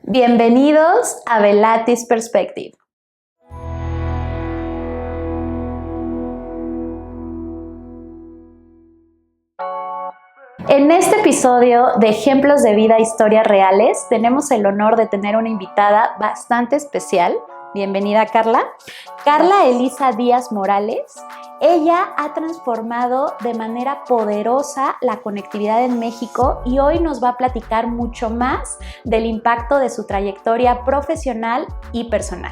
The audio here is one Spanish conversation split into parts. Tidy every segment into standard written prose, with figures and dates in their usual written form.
Bienvenidos a Velatis Perspective. En este episodio de Ejemplos de Vida, Historias Reales, tenemos el honor de tener una invitada bastante especial. Bienvenida, Carla. Carla Elisa Díaz Morales. Ella ha transformado de manera poderosa la conectividad en México y hoy nos va a platicar mucho más del impacto de su trayectoria profesional y personal.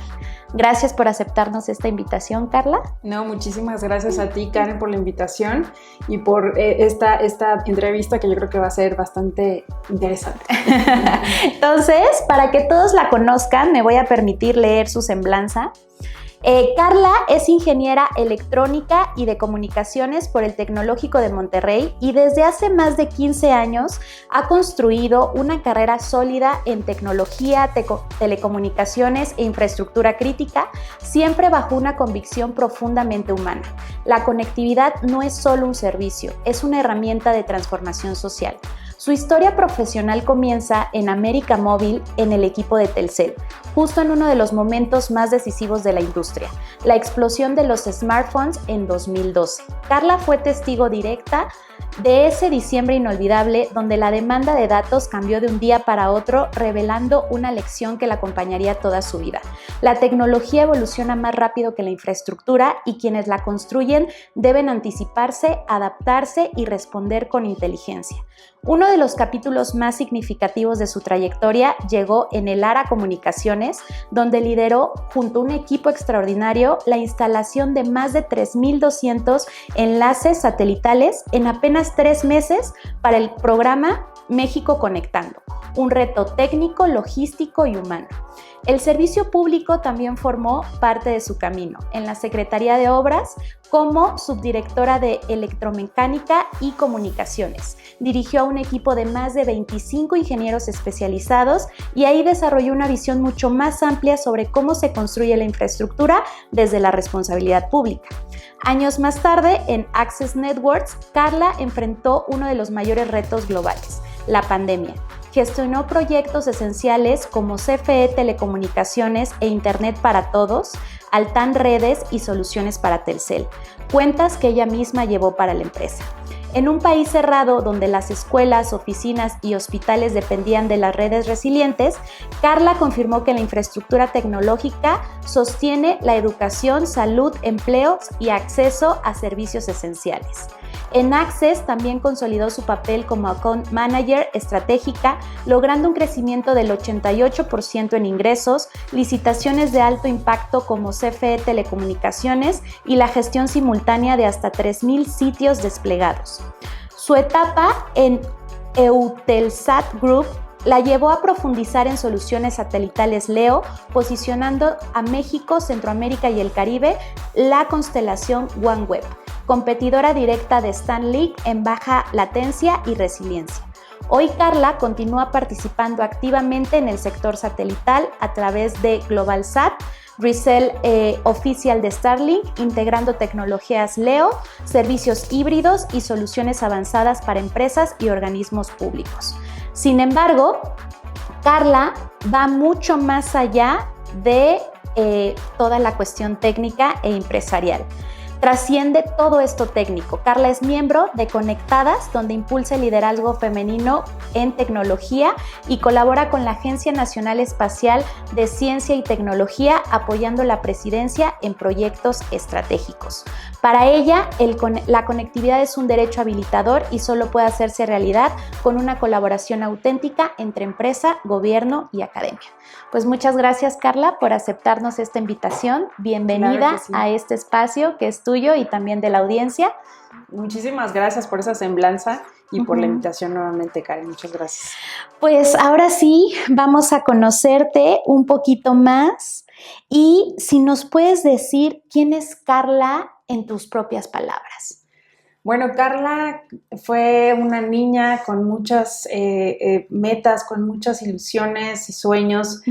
Gracias por aceptarnos esta invitación, Carla. No, muchísimas gracias a ti, Karen, por la invitación y por esta entrevista que yo creo que va a ser bastante interesante. Entonces, para que todos la conozcan, me voy a permitir leer su semblanza. Carla es ingeniera electrónica y de comunicaciones por el Tecnológico de Monterrey y desde hace más de 15 años ha construido una carrera sólida en tecnología, telecomunicaciones e infraestructura crítica, siempre bajo una convicción profundamente humana. La conectividad no es solo un servicio, es una herramienta de transformación social. Su historia profesional comienza en América Móvil en el equipo de Telcel, justo en uno de los momentos más decisivos de la industria, la explosión de los smartphones en 2012. Carla fue testigo directa de ese diciembre inolvidable donde la demanda de datos cambió de un día para otro, revelando una lección que la acompañaría toda su vida. La tecnología evoluciona más rápido que la infraestructura y quienes la construyen deben anticiparse, adaptarse y responder con inteligencia. Uno de los capítulos más significativos de su trayectoria llegó en el ARA Comunicaciones, donde lideró, junto a un equipo extraordinario, la instalación de más de 3,200 enlaces satelitales en apenas 3 meses para el programa México Conectando, un reto técnico, logístico y humano. El servicio público también formó parte de su camino. En la Secretaría de Obras, como subdirectora de Electromecánica y Comunicaciones. Dirigió a un equipo de más de 25 ingenieros especializados y ahí desarrolló una visión mucho más amplia sobre cómo se construye la infraestructura desde la responsabilidad pública. Años más tarde, en Access Networks, Carla enfrentó uno de los mayores retos globales, la pandemia. Gestionó proyectos esenciales como CFE Telecomunicaciones e Internet para Todos, Altán Redes y Soluciones para Telcel, cuentas que ella misma llevó para la empresa. En un país cerrado donde las escuelas, oficinas y hospitales dependían de las redes resilientes, Carla confirmó que la infraestructura tecnológica sostiene la educación, salud, empleos y acceso a servicios esenciales. En Access también consolidó su papel como Account Manager estratégica, logrando un crecimiento del 88% en ingresos, licitaciones de alto impacto como CFE Telecomunicaciones y la gestión simultánea de hasta 3,000 sitios desplegados. Su etapa en Eutelsat Group la llevó a profundizar en soluciones satelitales LEO, posicionando a México, Centroamérica y el Caribe la constelación OneWeb, competidora directa de Starlink en baja latencia y resiliencia. Hoy Carla continúa participando activamente en el sector satelital a través de GlobalSat, resell oficial de Starlink, integrando tecnologías LEO, servicios híbridos y soluciones avanzadas para empresas y organismos públicos. Sin embargo, Carla va mucho más allá de toda la cuestión técnica e empresarial. Trasciende todo esto técnico. Carla es miembro de Conectadas, donde impulsa el liderazgo femenino en tecnología y colabora con la Agencia Nacional Espacial de Ciencia y Tecnología, apoyando la presidencia en proyectos estratégicos. Para ella, la conectividad es un derecho habilitador y solo puede hacerse realidad con una colaboración auténtica entre empresa, gobierno y academia. Pues muchas gracias, Carla, por aceptarnos esta invitación. Bienvenida Claro que sí. a este espacio que es tuyo y también de la audiencia. Muchísimas gracias por esa semblanza y por la invitación nuevamente, Karen. Muchas gracias. Pues ahora sí, vamos a conocerte un poquito más y si nos puedes decir quién es Carla en tus propias palabras. Bueno, Carla fue una niña con muchas metas, con muchas ilusiones y sueños,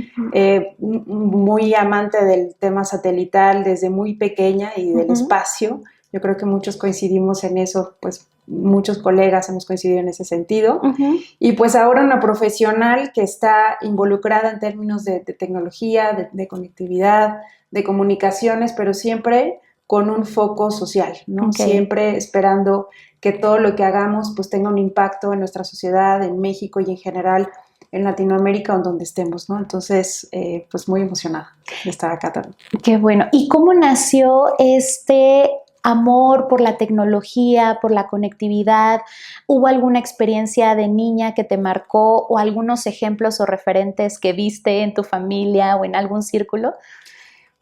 muy amante del tema satelital desde muy pequeña y del espacio. Yo creo que muchos coincidimos en eso, pues muchos colegas hemos coincidido en ese sentido. Uh-huh. Y pues ahora una profesional que está involucrada en términos de tecnología, de conectividad, de comunicaciones, pero siempre con un foco social, ¿no? Okay. Siempre esperando que todo lo que hagamos pues tenga un impacto en nuestra sociedad, en México y en general en Latinoamérica o en donde estemos, ¿no? Entonces, pues muy emocionada de estar acá también. Qué bueno. ¿Y cómo nació este amor por la tecnología, por la conectividad? ¿Hubo alguna experiencia de niña que te marcó o algunos ejemplos o referentes que viste en tu familia o en algún círculo?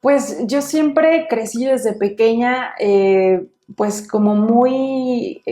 Pues yo siempre crecí desde pequeña, pues como muy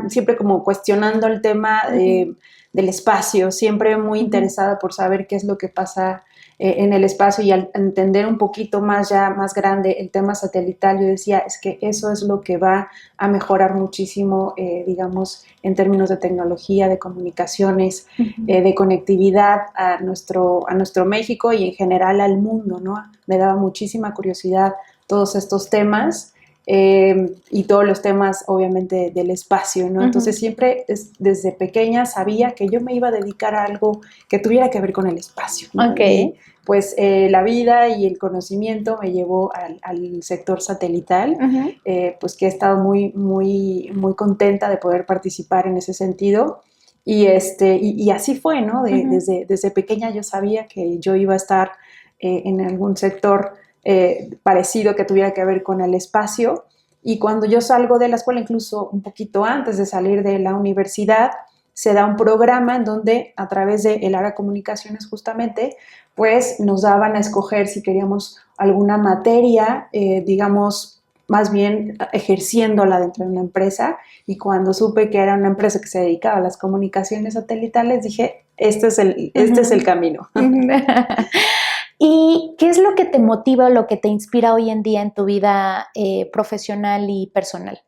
siempre como cuestionando el tema del espacio, siempre muy interesada por saber qué es lo que pasa en el espacio y al entender un poquito más ya más grande el tema satelital, yo decía, es que eso es lo que va a mejorar muchísimo, digamos, en términos de tecnología, de comunicaciones, de conectividad a nuestro México y en general al mundo, ¿no? Me daba muchísima curiosidad todos estos temas y todos los temas, obviamente, del espacio, ¿no? Entonces, siempre desde pequeña sabía que yo me iba a dedicar a algo que tuviera que ver con el espacio, ¿no? Okay. Y, pues la vida y el conocimiento me llevó al sector satelital, pues que he estado muy, muy, muy contenta de poder participar en ese sentido. Y así fue, ¿no? Desde pequeña yo sabía que yo iba a estar en algún sector parecido que tuviera que ver con el espacio. Y cuando yo salgo de la escuela, incluso un poquito antes de salir de la universidad, se da un programa en donde a través del área de comunicaciones justamente, pues nos daban a escoger si queríamos alguna materia, digamos, más bien ejerciéndola dentro de una empresa. Y cuando supe que era una empresa que se dedicaba a las comunicaciones satelitales, dije, este es el camino. ¿Y qué es lo que te motiva o lo que te inspira hoy en día en tu vida profesional y personal?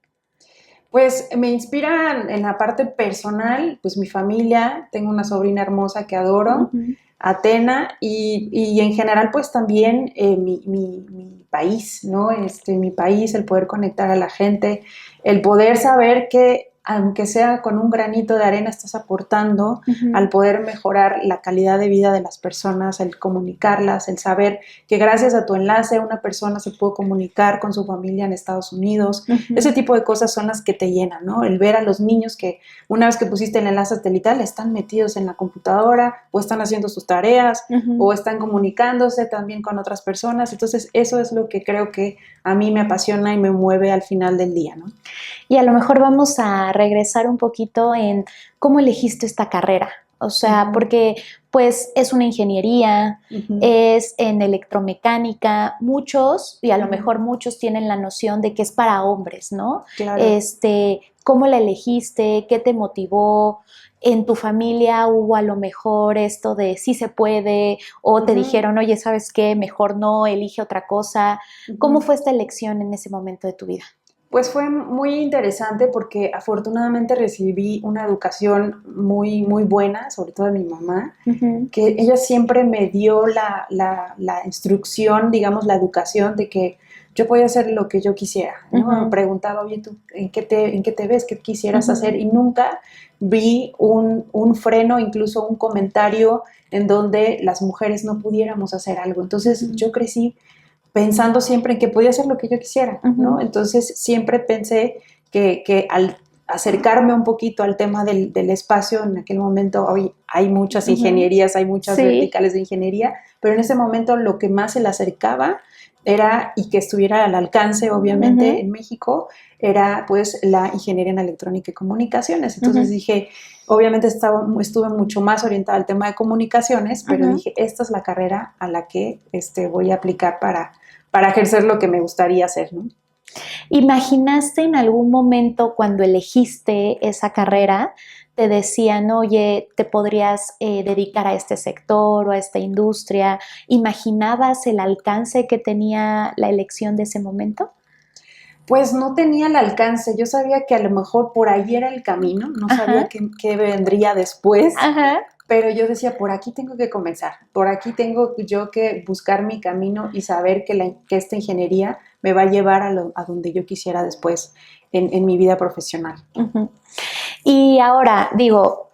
Pues me inspira en la parte personal, pues mi familia, tengo una sobrina hermosa que adoro, Atena, y en general pues también mi país, ¿no? Mi país, el poder conectar a la gente, el poder saber que aunque sea con un granito de arena estás aportando al poder mejorar la calidad de vida de las personas, el comunicarlas, el saber que gracias a tu enlace una persona se puede comunicar con su familia en Estados Unidos. Ese tipo de cosas son las que te llenan, ¿no? El ver a los niños que una vez que pusiste el enlace satelital están metidos en la computadora o están haciendo sus tareas o están comunicándose también con otras personas. Entonces eso es lo que creo que a mí me apasiona y me mueve al final del día, ¿no? Y a lo mejor vamos a regresar un poquito en cómo elegiste esta carrera. O sea, porque pues es una ingeniería, es en electromecánica, muchos, y a lo mejor muchos tienen la noción de que es para hombres, ¿no? Claro. ¿Cómo la elegiste? ¿Qué te motivó? ¿En tu familia hubo a lo mejor esto de sí se puede? ¿O te dijeron, oye, ¿sabes qué? Mejor no, elige otra cosa. ¿Cómo fue esta elección en ese momento de tu vida? Pues fue muy interesante porque afortunadamente recibí una educación muy, muy buena, sobre todo de mi mamá, que ella siempre me dio la instrucción, digamos, la educación de que yo podía hacer lo que yo quisiera, ¿no? Me preguntaba, oye, ¿tú en qué te ves? ¿Qué quisieras hacer? Y nunca vi un freno, incluso un comentario en donde las mujeres no pudiéramos hacer algo. Entonces yo crecí pensando siempre en que podía hacer lo que yo quisiera, ¿no? Entonces siempre pensé que al acercarme un poquito al tema del espacio, en aquel momento hoy hay muchas ingenierías, hay muchas verticales de ingeniería, pero en ese momento lo que más se le acercaba era, y que estuviera al alcance obviamente en México, era pues la ingeniería en electrónica y comunicaciones. Entonces dije, obviamente estuve mucho más orientada al tema de comunicaciones, pero dije, esta es la carrera a la que voy a aplicar para ejercer lo que me gustaría hacer, ¿no? ¿Imaginaste en algún momento cuando elegiste esa carrera, te decían, oye, te podrías dedicar a este sector o a esta industria? ¿Imaginabas el alcance que tenía la elección de ese momento? Pues no tenía el alcance, yo sabía que a lo mejor por ahí era el camino, no sabía qué vendría después, pero yo decía, por aquí tengo que comenzar, por aquí tengo yo que buscar mi camino y saber que esta ingeniería me va a llevar a donde yo quisiera después en mi vida profesional. Uh-huh. Y ahora, digo,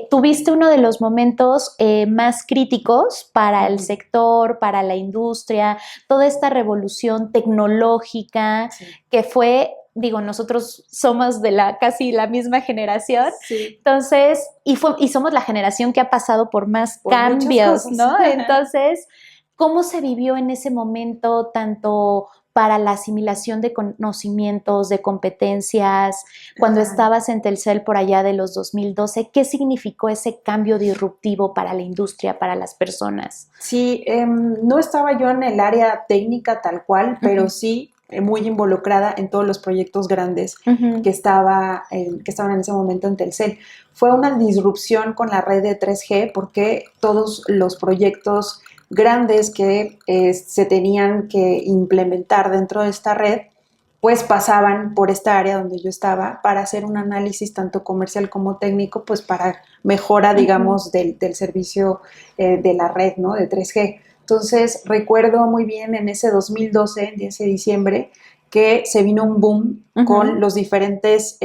tuviste uno de los momentos más críticos para el sector, para la industria, toda esta revolución tecnológica que fue, digo, nosotros somos de casi la misma generación, entonces, y somos la generación que ha pasado por más cambios, ¿no? Entonces, ¿cómo se vivió en ese momento tanto para la asimilación de conocimientos, de competencias, cuando estabas en Telcel por allá de los 2012, ¿qué significó ese cambio disruptivo para la industria, para las personas? Sí, no estaba yo en el área técnica tal cual, pero sí muy involucrada en todos los proyectos grandes que estaban en ese momento en Telcel. Fue una disrupción con la red de 3G porque todos los proyectos grandes que se tenían que implementar dentro de esta red, pues pasaban por esta área donde yo estaba para hacer un análisis tanto comercial como técnico, pues para mejora, digamos, del servicio de la red, ¿no? De 3G. Entonces, recuerdo muy bien en ese 2012, en ese diciembre, que se vino un boom con los diferentes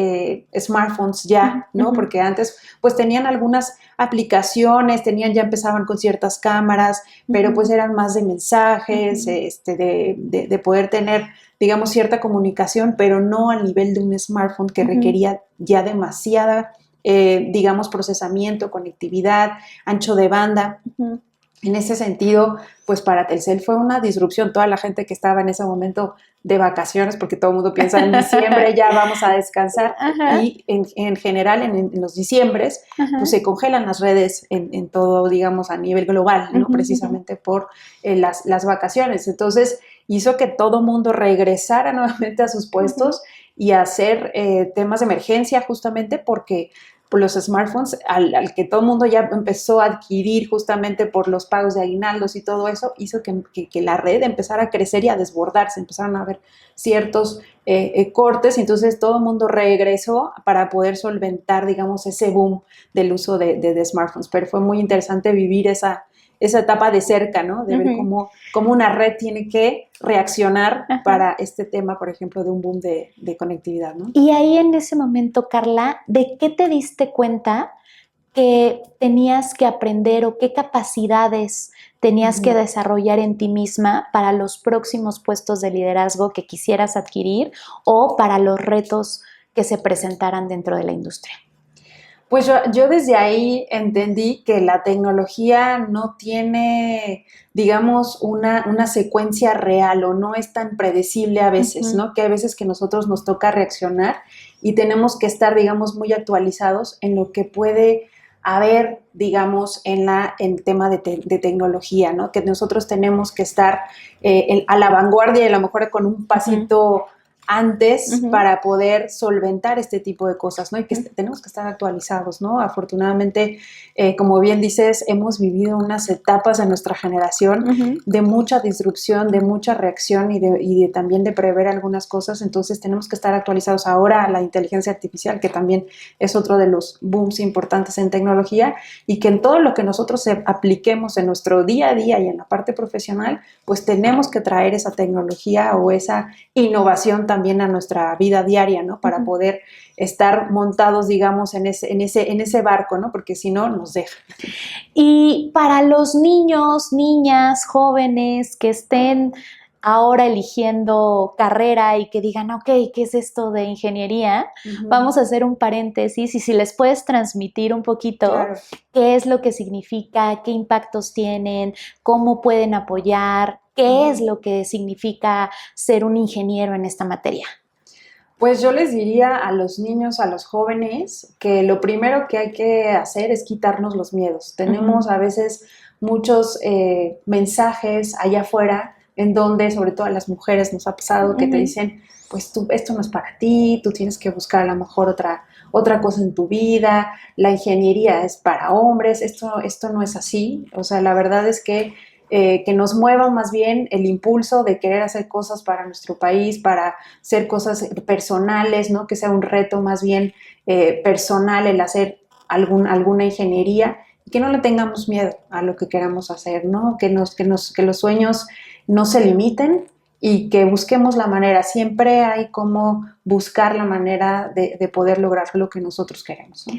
smartphones ya, ¿no? Porque antes pues tenían algunas aplicaciones, ya empezaban con ciertas cámaras, pero pues eran más de mensajes, de poder tener, digamos, cierta comunicación, pero no al nivel de un smartphone que requería ya demasiada, digamos, procesamiento, conectividad, ancho de banda. En ese sentido, pues para Telcel fue una disrupción. Toda la gente que estaba en ese momento de vacaciones, porque todo el mundo piensa en diciembre, ya vamos a descansar. Y en general, en los diciembres, pues se congelan las redes en todo, digamos, a nivel global, ¿no? Precisamente por las vacaciones. Entonces, hizo que todo el mundo regresara nuevamente a sus puestos y a hacer temas de emergencia, justamente porque los smartphones, al que todo el mundo ya empezó a adquirir justamente por los pagos de aguinaldos y todo eso, hizo que la red empezara a crecer y a desbordarse, empezaron a haber ciertos cortes, y entonces todo el mundo regresó para poder solventar, digamos, ese boom del uso de smartphones. Pero fue muy interesante vivir esa etapa de cerca, ¿no? De ver cómo una red tiene que reaccionar para este tema, por ejemplo, de un boom de conectividad, ¿no? Y ahí en ese momento, Carla, ¿de qué te diste cuenta que tenías que aprender o qué capacidades tenías que desarrollar en ti misma para los próximos puestos de liderazgo que quisieras adquirir o para los retos que se presentaran dentro de la industria? Pues yo desde ahí entendí que la tecnología no tiene, digamos, una secuencia real o no es tan predecible a veces, ¿no? Que hay veces que nosotros nos toca reaccionar y tenemos que estar, digamos, muy actualizados en lo que puede haber, digamos, en tema de tecnología, ¿no? Que nosotros tenemos que estar a la vanguardia y a lo mejor con un pasito antes para poder solventar este tipo de cosas, ¿no? Y que tenemos que estar actualizados, ¿no? Afortunadamente, como bien dices, hemos vivido unas etapas de nuestra generación de mucha disrupción, de mucha reacción y también de prever algunas cosas, entonces tenemos que estar actualizados. Ahora la inteligencia artificial, que también es otro de los booms importantes en tecnología, y que en todo lo que nosotros apliquemos en nuestro día a día y en la parte profesional, pues tenemos que traer esa tecnología o esa innovación también a nuestra vida diaria, ¿no? Para poder estar montados, digamos, en ese barco, ¿no? Porque si no, nos dejan. Y para los niños, niñas, jóvenes que estén ahora eligiendo carrera y que digan, ok, ¿qué es esto de ingeniería? Vamos a hacer un paréntesis y si les puedes transmitir un poquito qué es lo que significa, qué impactos tienen, cómo pueden apoyar, qué es lo que significa ser un ingeniero en esta materia. Pues yo les diría a los niños, a los jóvenes, que lo primero que hay que hacer es quitarnos los miedos. Tenemos a veces muchos mensajes allá afuera en donde, sobre todo a las mujeres nos ha pasado, que te dicen, pues esto no es para ti, tú tienes que buscar a lo mejor otra cosa en tu vida, la ingeniería es para hombres, esto no es así. O sea, la verdad es que nos mueva más bien el impulso de querer hacer cosas para nuestro país, para hacer cosas personales, ¿no? Que sea un reto más bien personal el hacer alguna ingeniería, y que no le tengamos miedo a lo que queramos hacer, ¿no? Que los sueños no se limiten y que busquemos la manera. Siempre hay como buscar la manera de poder lograr lo que nosotros queremos, ¿no?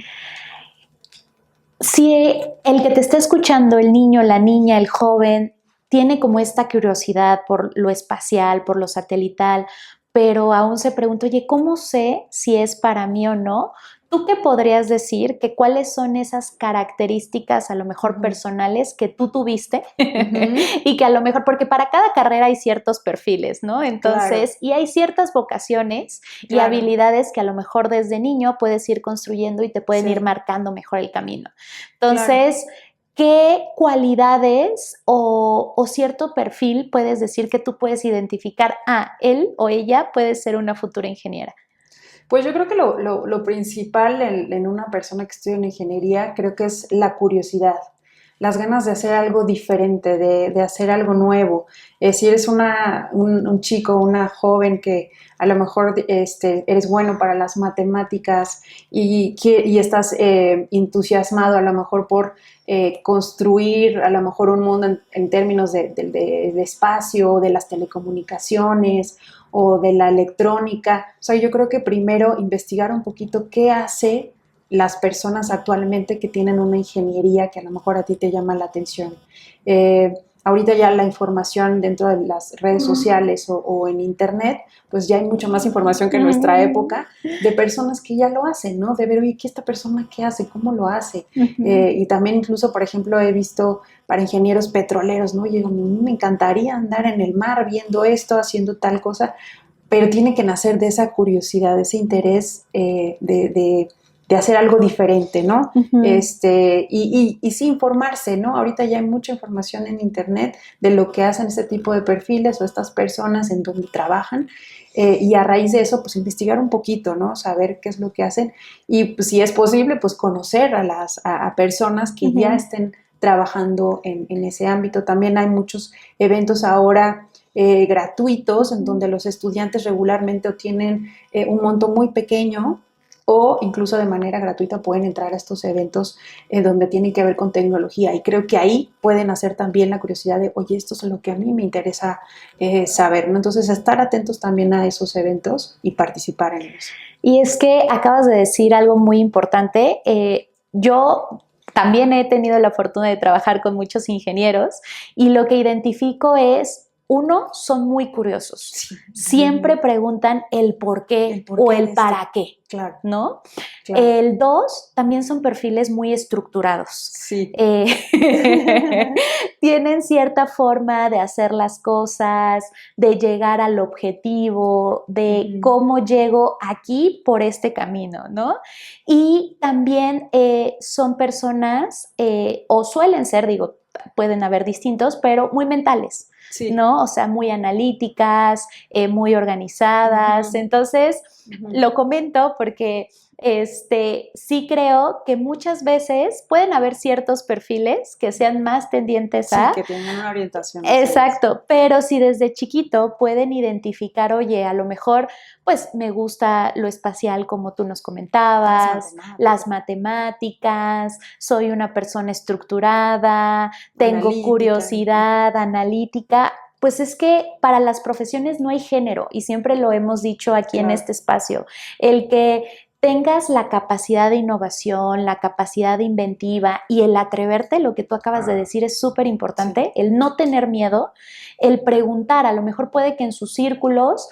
Si el que te está escuchando, el niño, la niña, el joven, tiene como esta curiosidad por lo espacial, por lo satelital, pero aún se pregunta, oye, ¿cómo sé si es para mí o no? ¿Tú qué podrías decir que cuáles son esas características a lo mejor personales que tú tuviste y que a lo mejor, porque para cada carrera hay ciertos perfiles, ¿no? Entonces, claro. Y hay ciertas vocaciones y habilidades que a lo mejor desde niño puedes ir construyendo y te pueden ir marcando mejor el camino. Entonces, ¿qué cualidades o cierto perfil puedes decir que tú puedes identificar? Él o ella puede ser una futura ingeniera. Pues yo creo que lo principal en una persona que estudia en ingeniería creo que es la curiosidad, las ganas de hacer algo diferente, de hacer algo nuevo. Si eres un chico, una joven que a lo mejor eres bueno para las matemáticas y estás entusiasmado a lo mejor por construir a lo mejor un mundo en términos de espacio, de las telecomunicaciones o de la electrónica. O sea, yo creo que primero investigar un poquito qué hace las personas actualmente que tienen una ingeniería que a lo mejor a ti te llama la atención. Ahorita ya la información dentro de las redes sociales o en internet, pues ya hay mucha más información que en nuestra época de personas que ya lo hacen, ¿no? De ver, oye, ¿qué esta persona qué hace? ¿Cómo lo hace? Y también incluso, por ejemplo, he visto para ingenieros petroleros, ¿no? Oye, a mí me encantaría andar en el mar viendo esto, haciendo tal cosa, pero tiene que nacer de esa curiosidad, de ese interés de hacer algo diferente, ¿no? Y sí informarse, ¿no? Ahorita ya hay mucha información en internet de lo que hacen este tipo de perfiles o estas personas en donde trabajan, y a raíz de eso, pues investigar un poquito, ¿no? Saber qué es lo que hacen y pues, si es posible, pues conocer a personas que ya estén trabajando en ese ámbito. También hay muchos eventos ahora gratuitos en donde los estudiantes regularmente obtienen un monto muy pequeño o incluso de manera gratuita pueden entrar a estos eventos donde tienen que ver con tecnología, y creo que ahí pueden hacer también la curiosidad de, oye, esto es lo que a mí me interesa saber, ¿no? Entonces, estar atentos también a esos eventos y participar en ellos. Y es que acabas de decir algo muy importante. Yo también he tenido la fortuna de trabajar con muchos ingenieros y lo que identifico es, uno, son muy curiosos. Sí. Siempre preguntan el por qué o el para qué, claro. ¿No? Claro. El dos, también son perfiles muy estructurados. Sí. Tienen cierta forma de hacer las cosas, de llegar al objetivo, de cómo llego aquí por este camino, ¿no? Y también son personas, o suelen ser, digo, pueden haber distintos, pero muy mentales. Sí. ¿No? O sea, muy analíticas, muy organizadas. Entonces, lo comento porque sí creo que muchas veces pueden haber ciertos perfiles que sean más tendientes a... Sí, que tienen una orientación. Exacto, pero si desde chiquito pueden identificar, oye, a lo mejor, pues me gusta lo espacial como tú nos comentabas, las matemáticas, soy una persona estructurada, tengo curiosidad, analítica. Pues es que para las profesiones no hay género y siempre lo hemos dicho aquí en este espacio, el que tengas la capacidad de innovación, la capacidad de inventiva y el atreverte, lo que tú acabas de decir es súper importante, el no tener miedo, el preguntar, a lo mejor puede que en sus círculos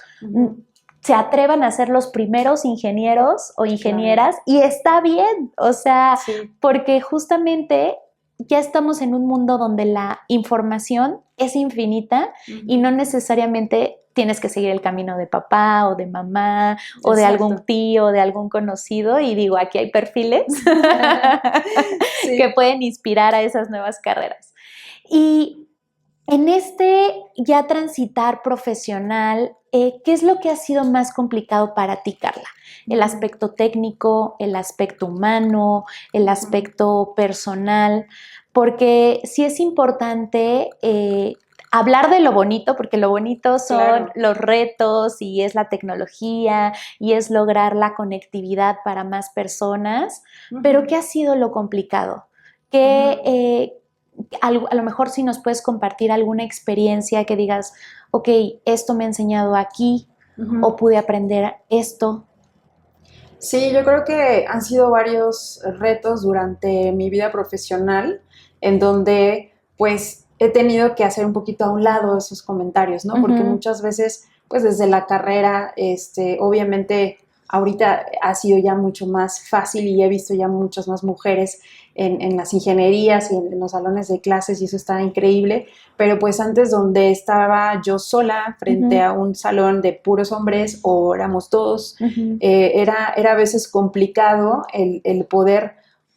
se atrevan a ser los primeros ingenieros o ingenieras y está bien, o sea, porque justamente ya estamos en un mundo donde la información es infinita y no necesariamente tienes que seguir el camino de papá o de mamá o de algún tío o de algún conocido, y digo, aquí hay perfiles que pueden inspirar a esas nuevas carreras. Y en ya transitar profesional, ¿qué es lo que ha sido más complicado para ti, Carla? ¿El aspecto técnico, el aspecto humano, el aspecto personal? Porque sí es importante hablar de lo bonito, porque lo bonito son los retos y es la tecnología y es lograr la conectividad para más personas, pero ¿qué ha sido lo complicado? A lo mejor si nos puedes compartir alguna experiencia que digas, ok, esto me ha enseñado aquí, o pude aprender esto. Sí, yo creo que han sido varios retos durante mi vida profesional en donde pues he tenido que hacer un poquito a un lado esos comentarios, ¿no? Porque muchas veces pues desde la carrera, obviamente ahorita ha sido ya mucho más fácil y he visto ya muchas más mujeres en las ingenierías y en los salones de clases y eso está increíble, pero pues antes donde estaba yo sola frente a un salón de puros hombres o éramos todos, era a veces complicado el poder,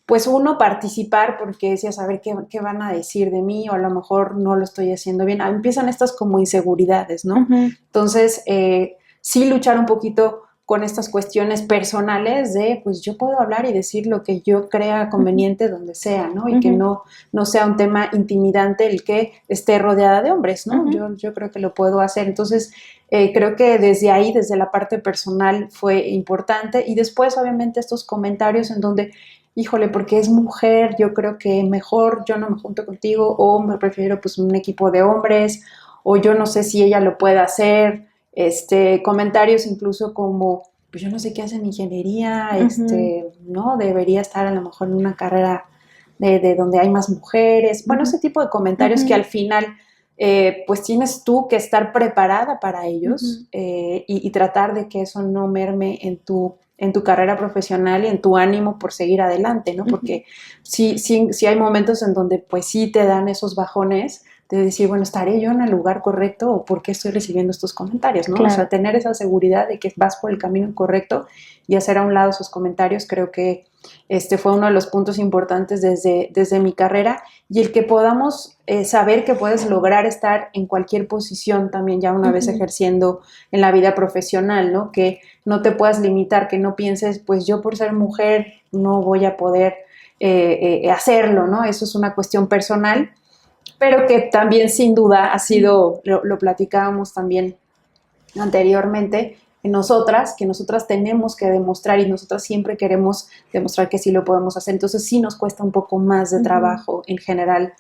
pues uno participar porque decía saber qué van a decir de mí o a lo mejor no lo estoy haciendo bien. Empiezan estas como inseguridades, ¿no? Entonces, sí luchar un poquito con estas cuestiones personales de, pues yo puedo hablar y decir lo que yo crea conveniente donde sea, ¿no? Y que no sea un tema intimidante el que esté rodeada de hombres, ¿no? Yo creo que lo puedo hacer. Entonces, creo que desde ahí, desde la parte personal fue importante y después obviamente estos comentarios en donde, híjole, porque es mujer, yo creo que mejor yo no me junto contigo o me prefiero pues un equipo de hombres o yo no sé si ella lo puede hacer, comentarios incluso como, pues yo no sé qué hace en ingeniería, ¿no? Debería estar a lo mejor en una carrera de donde hay más mujeres, bueno, ese tipo de comentarios que al final pues tienes tú que estar preparada para ellos y tratar de que eso no merme en tu carrera profesional y en tu ánimo por seguir adelante, ¿no? Porque sí hay momentos en donde pues sí te dan esos bajones de decir, bueno, ¿estaré yo en el lugar correcto o por qué estoy recibiendo estos comentarios, ¿no? Claro. O sea, tener esa seguridad de que vas por el camino correcto y hacer a un lado esos comentarios, creo que fue uno de los puntos importantes desde mi carrera y el que podamos saber que puedes lograr estar en cualquier posición también ya una vez ejerciendo en la vida profesional, ¿no? Que no te puedas limitar, que no pienses, pues yo por ser mujer no voy a poder hacerlo, ¿no? Eso es una cuestión personal, pero que también sin duda ha sido, lo platicábamos también anteriormente, que nosotras tenemos que demostrar y nosotras siempre queremos demostrar que sí lo podemos hacer, entonces sí nos cuesta un poco más de trabajo en general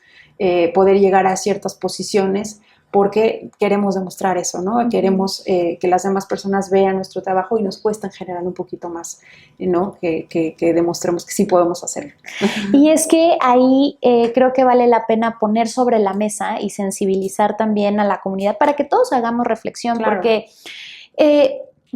poder llegar a ciertas posiciones porque queremos demostrar eso, ¿no? Queremos que las demás personas vean nuestro trabajo y nos cuesta en general un poquito más, ¿no? Que demostremos que sí podemos hacerlo. Y es que ahí creo que vale la pena poner sobre la mesa y sensibilizar también a la comunidad para que todos hagamos reflexión, claro. Porque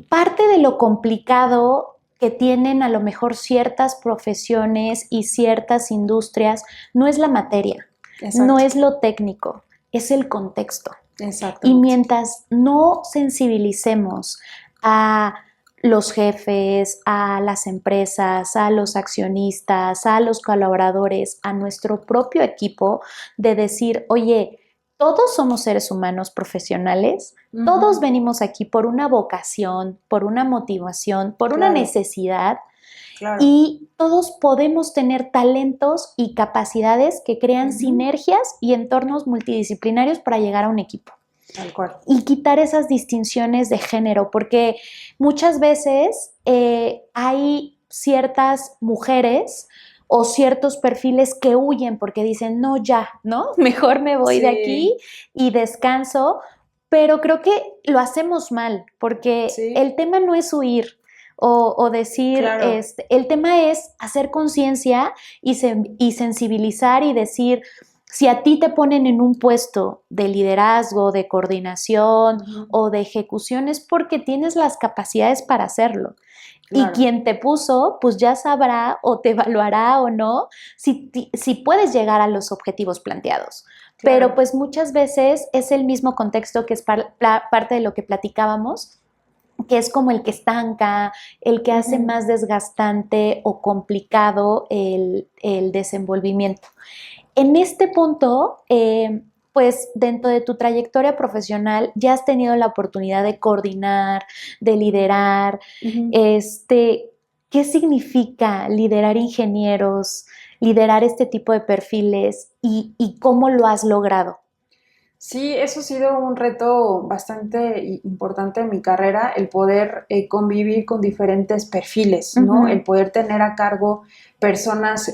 parte de lo complicado que tienen a lo mejor ciertas profesiones y ciertas industrias no es la materia, exacto, no es lo técnico, es el contexto. Y mientras no sensibilicemos a los jefes, a las empresas, a los accionistas, a los colaboradores, a nuestro propio equipo, de decir, oye, todos somos seres humanos profesionales, todos venimos aquí por una vocación, por una motivación, por una necesidad, y todos podemos tener talentos y capacidades que crean sinergias y entornos multidisciplinarios para llegar a un equipo. Tal cual. Y quitar esas distinciones de género, porque muchas veces hay ciertas mujeres o ciertos perfiles que huyen porque dicen, no, ya, ¿no? Mejor me voy de aquí y descanso, pero creo que lo hacemos mal, porque el tema no es huir o decir, el tema es hacer conciencia y sensibilizar y decir, si a ti te ponen en un puesto de liderazgo, de coordinación o de ejecución, es porque tienes las capacidades para hacerlo. Claro. Y quien te puso, pues ya sabrá o te evaluará o no si puedes llegar a los objetivos planteados. Claro. Pero pues muchas veces es el mismo contexto que es parte de lo que platicábamos, que es como el que estanca, el que hace más desgastante o complicado el desenvolvimiento. En este punto, pues dentro de tu trayectoria profesional ya has tenido la oportunidad de coordinar, de liderar. ¿Qué significa liderar ingenieros, liderar este tipo de perfiles y cómo lo has logrado? Sí, eso ha sido un reto bastante importante en mi carrera, el poder convivir con diferentes perfiles, ¿no? El poder tener a cargo personas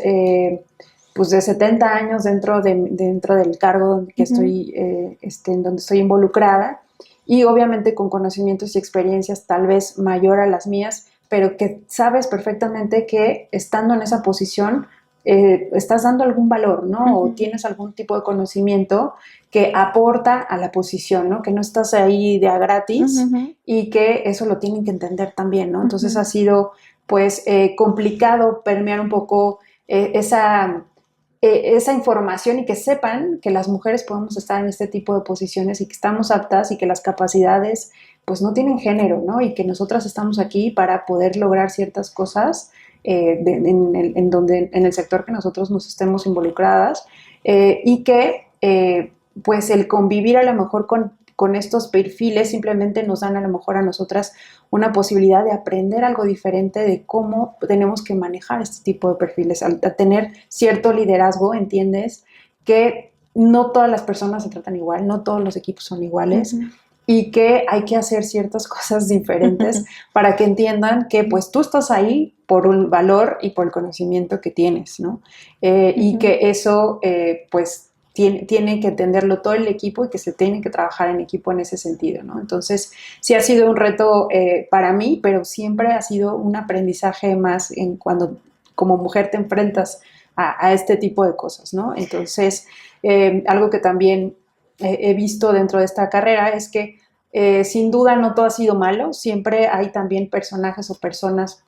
pues de 70 años dentro del cargo que estoy, en donde estoy involucrada, y obviamente con conocimientos y experiencias tal vez mayor a las mías, pero que sabes perfectamente que estando en esa posición estás dando algún valor, ¿no? O tienes algún tipo de conocimiento que aporta a la posición, ¿no? Que no estás ahí de a gratis y que eso lo tienen que entender también, ¿no? Entonces ha sido, pues, complicado permear un poco esa información y que sepan que las mujeres podemos estar en este tipo de posiciones y que estamos aptas y que las capacidades pues no tienen género, ¿no? Y que nosotras estamos aquí para poder lograr ciertas cosas en el sector que nosotros nos estemos involucradas, y que pues el convivir a lo mejor con estos perfiles simplemente nos dan a lo mejor a nosotras una posibilidad de aprender algo diferente de cómo tenemos que manejar este tipo de perfiles. Al tener cierto liderazgo, entiendes que no todas las personas se tratan igual, no todos los equipos son iguales, y que hay que hacer ciertas cosas diferentes para que entiendan que pues tú estás ahí por un valor y por el conocimiento que tienes, ¿no? Y que eso pues tiene que entenderlo todo el equipo y que se tiene que trabajar en equipo en ese sentido, ¿no? Entonces sí ha sido un reto para mí, pero siempre ha sido un aprendizaje más en cuando como mujer te enfrentas a este tipo de cosas, ¿no? Entonces algo que también he visto dentro de esta carrera es que sin duda no todo ha sido malo, siempre hay también personajes o personas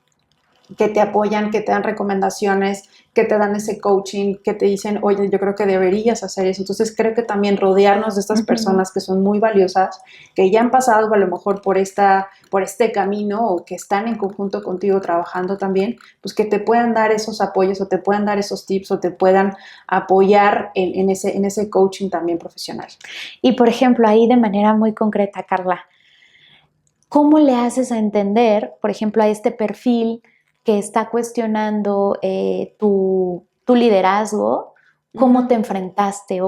que te apoyan, que te dan recomendaciones, que te dan ese coaching, que te dicen, oye, yo creo que deberías hacer eso. Entonces creo que también rodearnos de estas personas que son muy valiosas, que ya han pasado a lo mejor por este camino o que están en conjunto contigo trabajando también, pues que te puedan dar esos apoyos o te puedan dar esos tips o te puedan apoyar en ese coaching también profesional. Y por ejemplo, ahí de manera muy concreta, Carla, ¿cómo le haces a entender, por ejemplo, a este perfil que está cuestionando tu liderazgo, cómo te enfrentaste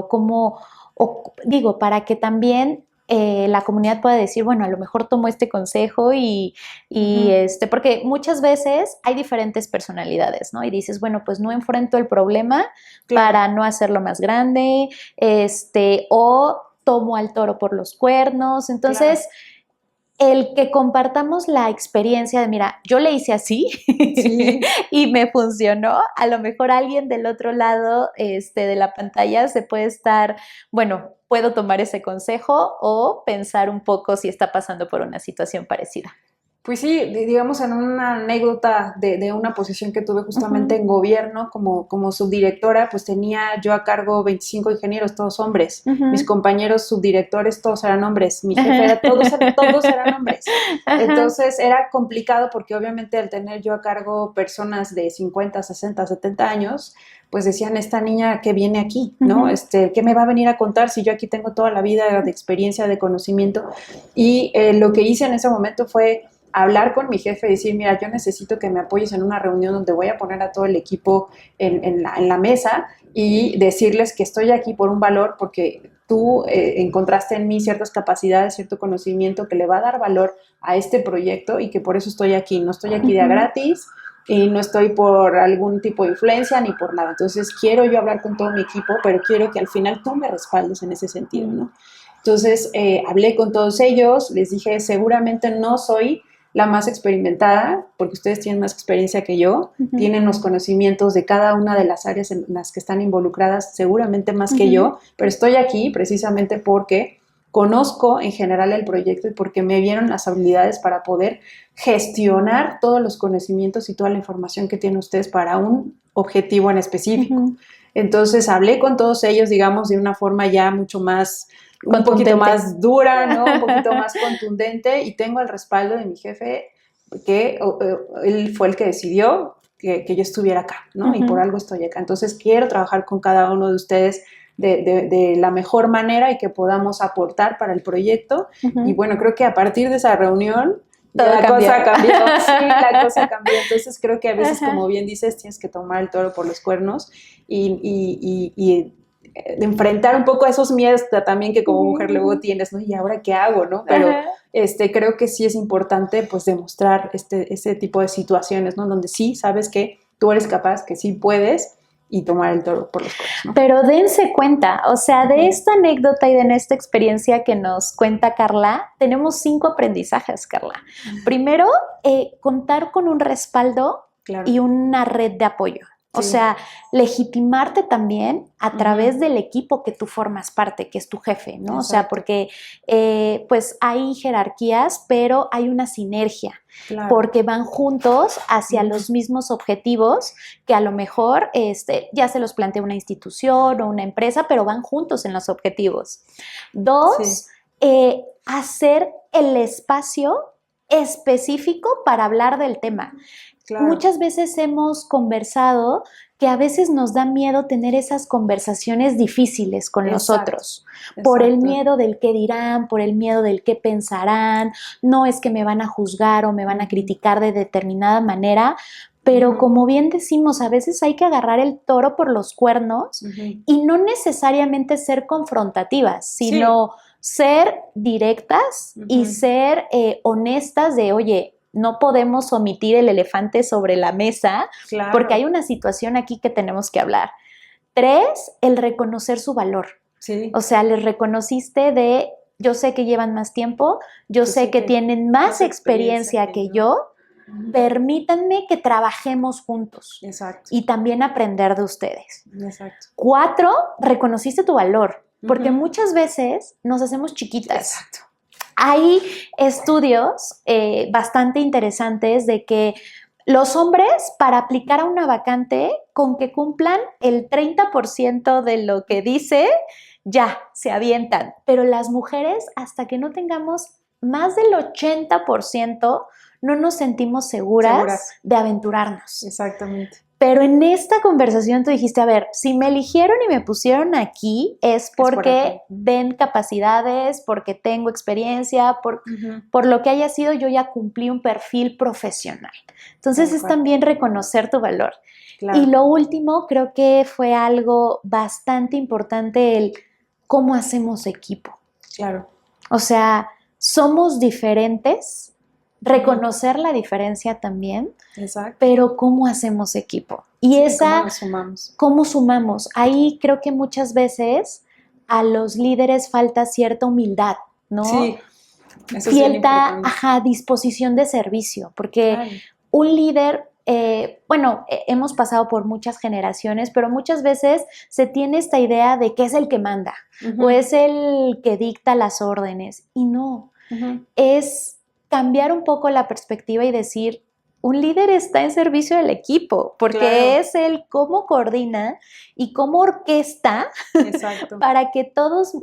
digo, para que también la comunidad pueda decir, bueno, a lo mejor tomo este consejo porque muchas veces hay diferentes personalidades, ¿no? Y dices, bueno, pues no enfrento el problema para no hacerlo más grande, o tomo al toro por los cuernos. Entonces, el que compartamos la experiencia de, mira, yo le hice así y me funcionó, a lo mejor alguien del otro lado de la pantalla se puede estar, bueno, puedo tomar ese consejo o pensar un poco si está pasando por una situación parecida. Pues sí, digamos en una anécdota de una posición que tuve justamente en gobierno como subdirectora, pues tenía yo a cargo 25 ingenieros, todos hombres. Mis compañeros subdirectores, todos eran hombres. Mi jefe, todos eran hombres. Entonces era complicado porque obviamente al tener yo a cargo personas de 50, 60, 70 años, pues decían, esta niña que viene aquí, ¿no? ¿Qué me va a venir a contar si yo aquí tengo toda la vida de experiencia, de conocimiento? Y lo que hice en ese momento fue hablar con mi jefe y decir, mira, yo necesito que me apoyes en una reunión donde voy a poner a todo el equipo en la mesa y decirles que estoy aquí por un valor porque tú encontraste en mí ciertas capacidades, cierto conocimiento que le va a dar valor a este proyecto y que por eso estoy aquí. No estoy aquí de a gratis y no estoy por algún tipo de influencia ni por nada. Entonces quiero yo hablar con todo mi equipo, pero quiero que al final tú me respaldes en ese sentido, ¿no? Entonces hablé con todos ellos, les dije, seguramente no soy la más experimentada, porque ustedes tienen más experiencia que yo, tienen los conocimientos de cada una de las áreas en las que están involucradas, seguramente más que yo, pero estoy aquí precisamente porque conozco en general el proyecto y porque me dieron las habilidades para poder gestionar todos los conocimientos y toda la información que tienen ustedes para un objetivo en específico. Entonces hablé con todos ellos, digamos, de una forma ya mucho más un poquito más dura, ¿no? Un poquito más contundente, y tengo el respaldo de mi jefe que él fue el que decidió que yo estuviera acá, ¿no? Y por algo estoy acá. Entonces quiero trabajar con cada uno de ustedes de la mejor manera y que podamos aportar para el proyecto. Y bueno, creo que a partir de esa reunión la cosa cambió. Sí, la cosa cambió. Entonces creo que a veces, como bien dices, tienes que tomar el toro por los cuernos y de enfrentar un poco a esos miedos también que como mujer luego tienes, ¿no? ¿Y ahora qué hago, no? Pero creo que sí es importante pues demostrar ese tipo de situaciones, ¿no? Donde sí sabes que tú eres capaz, que sí puedes y tomar el toro por los cuernos, ¿no? Pero dense cuenta, o sea, de esta anécdota y de esta experiencia que nos cuenta Carla, tenemos 5 aprendizajes, Carla. Primero, contar con un respaldo y una red de apoyo. O sea, legitimarte también a través del equipo que tú formas parte, que es tu jefe, ¿no? Exacto. O sea, porque pues hay jerarquías, pero hay una sinergia, porque van juntos hacia los mismos objetivos que a lo mejor ya se los plantea una institución o una empresa, pero van juntos en los objetivos. 2, hacer el espacio específico para hablar del tema. Claro. Muchas veces hemos conversado que a veces nos da miedo tener esas conversaciones difíciles con los otros, por el miedo del qué dirán, por el miedo del qué pensarán, no es que me van a juzgar o me van a criticar de determinada manera, pero como bien decimos, a veces hay que agarrar el toro por los cuernos y no necesariamente ser confrontativas, sino ser directas y ser honestas de, oye, no podemos omitir el elefante sobre la mesa porque hay una situación aquí que tenemos que hablar. 3, el reconocer su valor. O sea, les reconociste de, yo sé que llevan más tiempo, yo sé que tienen más experiencia que yo, permítanme que trabajemos juntos. Y también aprender de ustedes. 4, reconociste tu valor, porque muchas veces nos hacemos chiquitas. Hay estudios bastante interesantes de que los hombres, para aplicar a una vacante, con que cumplan el 30% de lo que dice, ya se avientan. Pero las mujeres, hasta que no tengamos más del 80%, no nos sentimos seguras de aventurarnos. Exactamente. Pero en esta conversación tú dijiste, a ver, si me eligieron y me pusieron aquí es porque ven capacidades, porque tengo experiencia, por lo que haya sido, yo ya cumplí un perfil profesional. Entonces es también reconocer tu valor. Y lo último, creo que fue algo bastante importante, el cómo hacemos equipo. O sea, somos diferentes, reconocer la diferencia también, pero cómo hacemos equipo. Y ¿cómo sumamos? Ahí creo que muchas veces a los líderes falta cierta humildad, ¿no? Sí, cierta disposición de servicio, porque un líder, hemos pasado por muchas generaciones, pero muchas veces se tiene esta idea de que es el que manda, o es el que dicta las órdenes, y no, es cambiar un poco la perspectiva y decir, un líder está en servicio del equipo, porque es el cómo coordina y cómo orquesta para que todos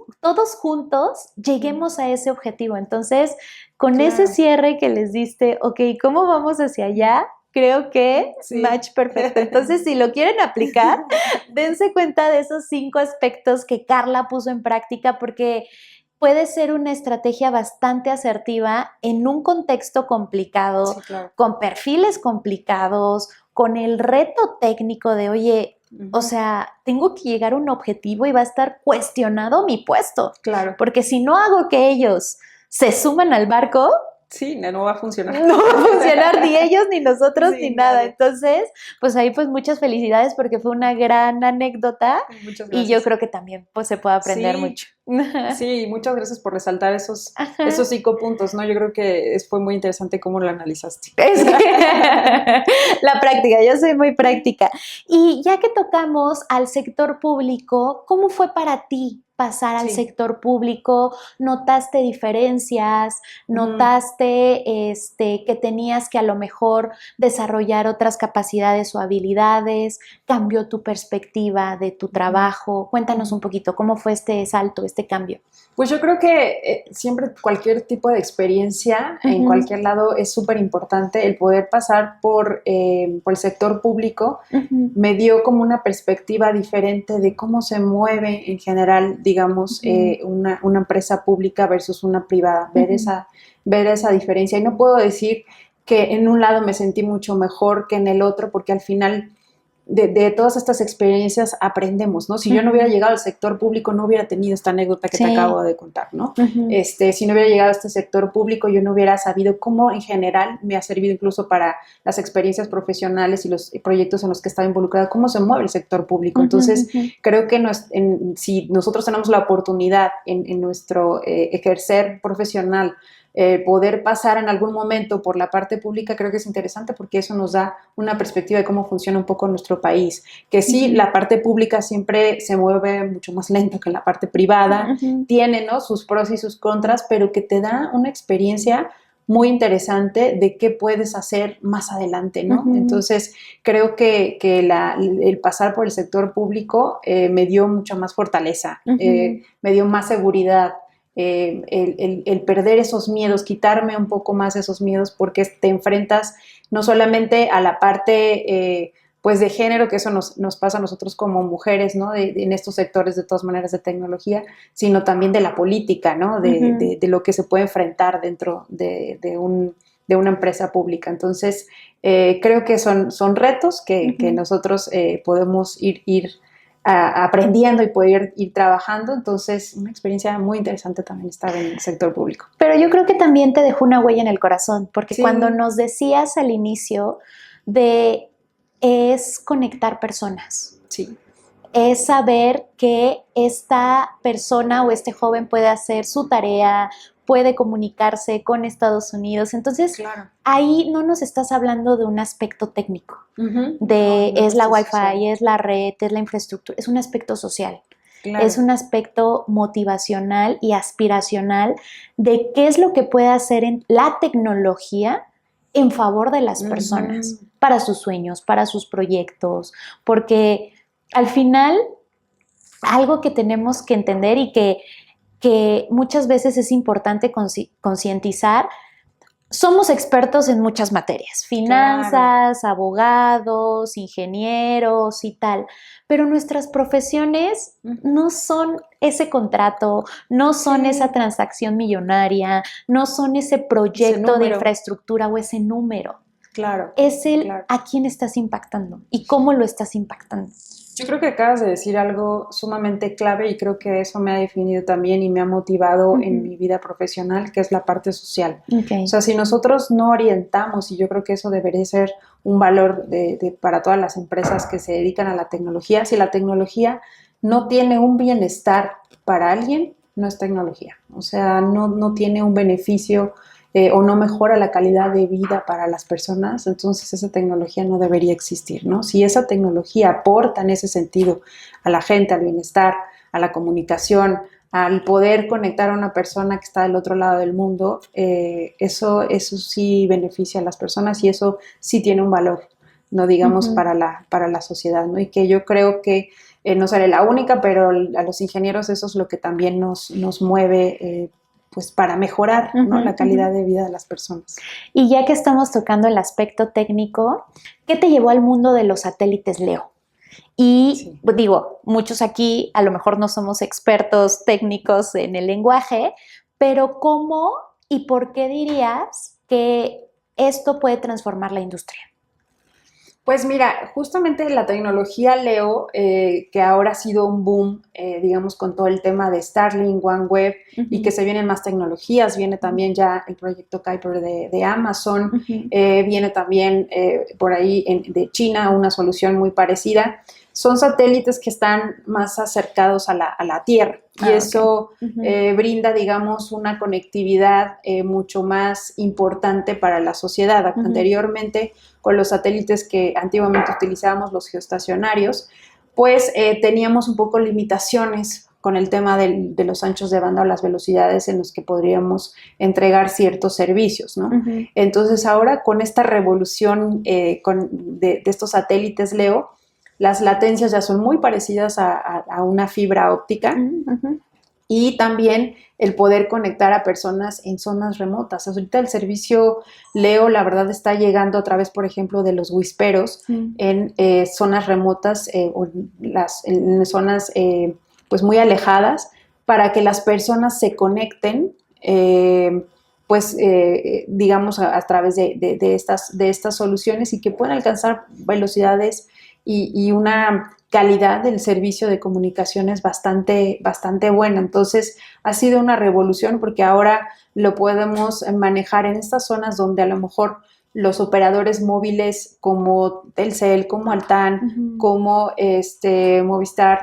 juntos lleguemos a ese objetivo. Entonces, con ese cierre que les diste, ok, ¿cómo vamos hacia allá? Creo que match perfecto. Entonces, si lo quieren aplicar, dense cuenta de esos 5 aspectos que Carla puso en práctica, porque puede ser una estrategia bastante asertiva en un contexto complicado, con perfiles complicados, con el reto técnico de, oye, o sea, tengo que llegar a un objetivo y va a estar cuestionado mi puesto. Porque si no hago que ellos se suman al barco, no va a funcionar. No va a funcionar ni ellos, ni nosotros, ni nada. Entonces, pues ahí pues muchas felicidades porque fue una gran anécdota. Muchas gracias. Y yo creo que también pues se puede aprender mucho. Sí, muchas gracias por resaltar esos 5 puntos, ¿no? Yo creo que fue muy interesante cómo lo analizaste. Es que la práctica, yo soy muy práctica. Y ya que tocamos al sector público, ¿cómo fue para ti pasar al sector público? ¿Notaste diferencias? ¿Notaste que tenías que a lo mejor desarrollar otras capacidades o habilidades? ¿Cambió tu perspectiva de tu trabajo? Cuéntanos un poquito, ¿cómo fue este salto, este cambio? Pues yo creo que siempre cualquier tipo de experiencia en cualquier lado es súper importante. El poder pasar por el sector público me dio como una perspectiva diferente de cómo se mueve en general, digamos, una empresa pública versus una privada, ver esa diferencia. Y no puedo decir que en un lado me sentí mucho mejor que en el otro, porque al final de todas estas experiencias aprendemos, ¿no? Si yo no hubiera llegado al sector público, no hubiera tenido esta anécdota que te acabo de contar, ¿no? Si no hubiera llegado a este sector público, yo no hubiera sabido cómo en general me ha servido incluso para las experiencias profesionales y los proyectos en los que estaba involucrada, cómo se mueve el sector público. Entonces, creo que si nosotros tenemos la oportunidad en nuestro ejercer profesional, poder pasar en algún momento por la parte pública, creo que es interesante porque eso nos da una perspectiva de cómo funciona un poco nuestro país, que sí, la parte pública siempre se mueve mucho más lento que la parte privada, tiene, ¿no?, sus pros y sus contras, pero que te da una experiencia muy interesante de qué puedes hacer más adelante, ¿no? Entonces, creo que el pasar por el sector público me dio mucha más fortaleza, me dio más seguridad, el perder esos miedos, quitarme un poco más esos miedos, porque te enfrentas no solamente a la parte pues de género, que eso nos pasa a nosotros como mujeres, ¿no? En estos sectores de todas maneras de tecnología, sino también de la política, ¿no? De lo que se puede enfrentar dentro de una empresa pública. Entonces, creo que son retos que nosotros podemos ir aprendiendo y poder ir trabajando. Entonces, una experiencia muy interesante también estar en el sector público. Pero yo creo que también te dejó una huella en el corazón, porque cuando nos decías al inicio es conectar personas. Sí. Es saber que esta persona o este joven puede hacer su tarea, puede comunicarse con Estados Unidos. Entonces, ahí no nos estás hablando de un aspecto técnico, es la Wi-Fi, social, es la red, es la infraestructura, es un aspecto social. Es un aspecto motivacional y aspiracional de qué es lo que puede hacer en la tecnología en favor de las personas, para sus sueños, para sus proyectos, porque al final algo que tenemos que entender y que muchas veces es importante concientizar, somos expertos en muchas materias, finanzas, abogados, ingenieros y tal, pero nuestras profesiones no son ese contrato, no son esa transacción millonaria, no son ese proyecto de infraestructura o ese número. Es a quién estás impactando y cómo lo estás impactando. Yo creo que acabas de decir algo sumamente clave y creo que eso me ha definido también y me ha motivado en mi vida profesional, que es la parte social. O sea, si nosotros no orientamos, y yo creo que eso debería ser un valor para todas las empresas que se dedican a la tecnología, si la tecnología no tiene un bienestar para alguien, no es tecnología. O sea, no tiene un beneficio o no mejora la calidad de vida para las personas, entonces esa tecnología no debería existir, ¿no? Si esa tecnología aporta en ese sentido a la gente, al bienestar, a la comunicación, al poder conectar a una persona que está del otro lado del mundo, eso sí beneficia a las personas y eso sí tiene un valor, no digamos para la sociedad, ¿no? Y que yo creo que no seré la única, pero a los ingenieros eso es lo que también nos mueve pues para mejorar, ¿no?, la calidad de vida de las personas. Y ya que estamos tocando el aspecto técnico, ¿qué te llevó al mundo de los satélites LEO? Y digo, muchos aquí a lo mejor no somos expertos técnicos en el lenguaje, pero ¿cómo y por qué dirías que esto puede transformar la industria? Pues mira, justamente la tecnología LEO, que ahora ha sido un boom, digamos, con todo el tema de Starlink, OneWeb, y que se vienen más tecnologías, viene también ya el proyecto Kuiper de Amazon, viene también por ahí de China una solución muy parecida. Son satélites que están más acercados a la Tierra y eso brinda, digamos, una conectividad mucho más importante para la sociedad. Anteriormente, con los satélites que antiguamente utilizábamos, los geoestacionarios, pues teníamos un poco limitaciones con el tema de los anchos de banda o las velocidades en los que podríamos entregar ciertos servicios, ¿no? Entonces ahora con esta revolución de estos satélites LEO, las latencias ya son muy parecidas a una fibra óptica y también el poder conectar a personas en zonas remotas. Ahorita el servicio LEO, la verdad, está llegando a través, por ejemplo, de los whisperos en zonas remotas o en zonas pues muy alejadas para que las personas se conecten digamos, a través de estas soluciones y que puedan alcanzar velocidades y una calidad del servicio de comunicaciones bastante buena. Entonces, ha sido una revolución porque ahora lo podemos manejar en estas zonas donde a lo mejor los operadores móviles como Telcel, como Altán, como Movistar,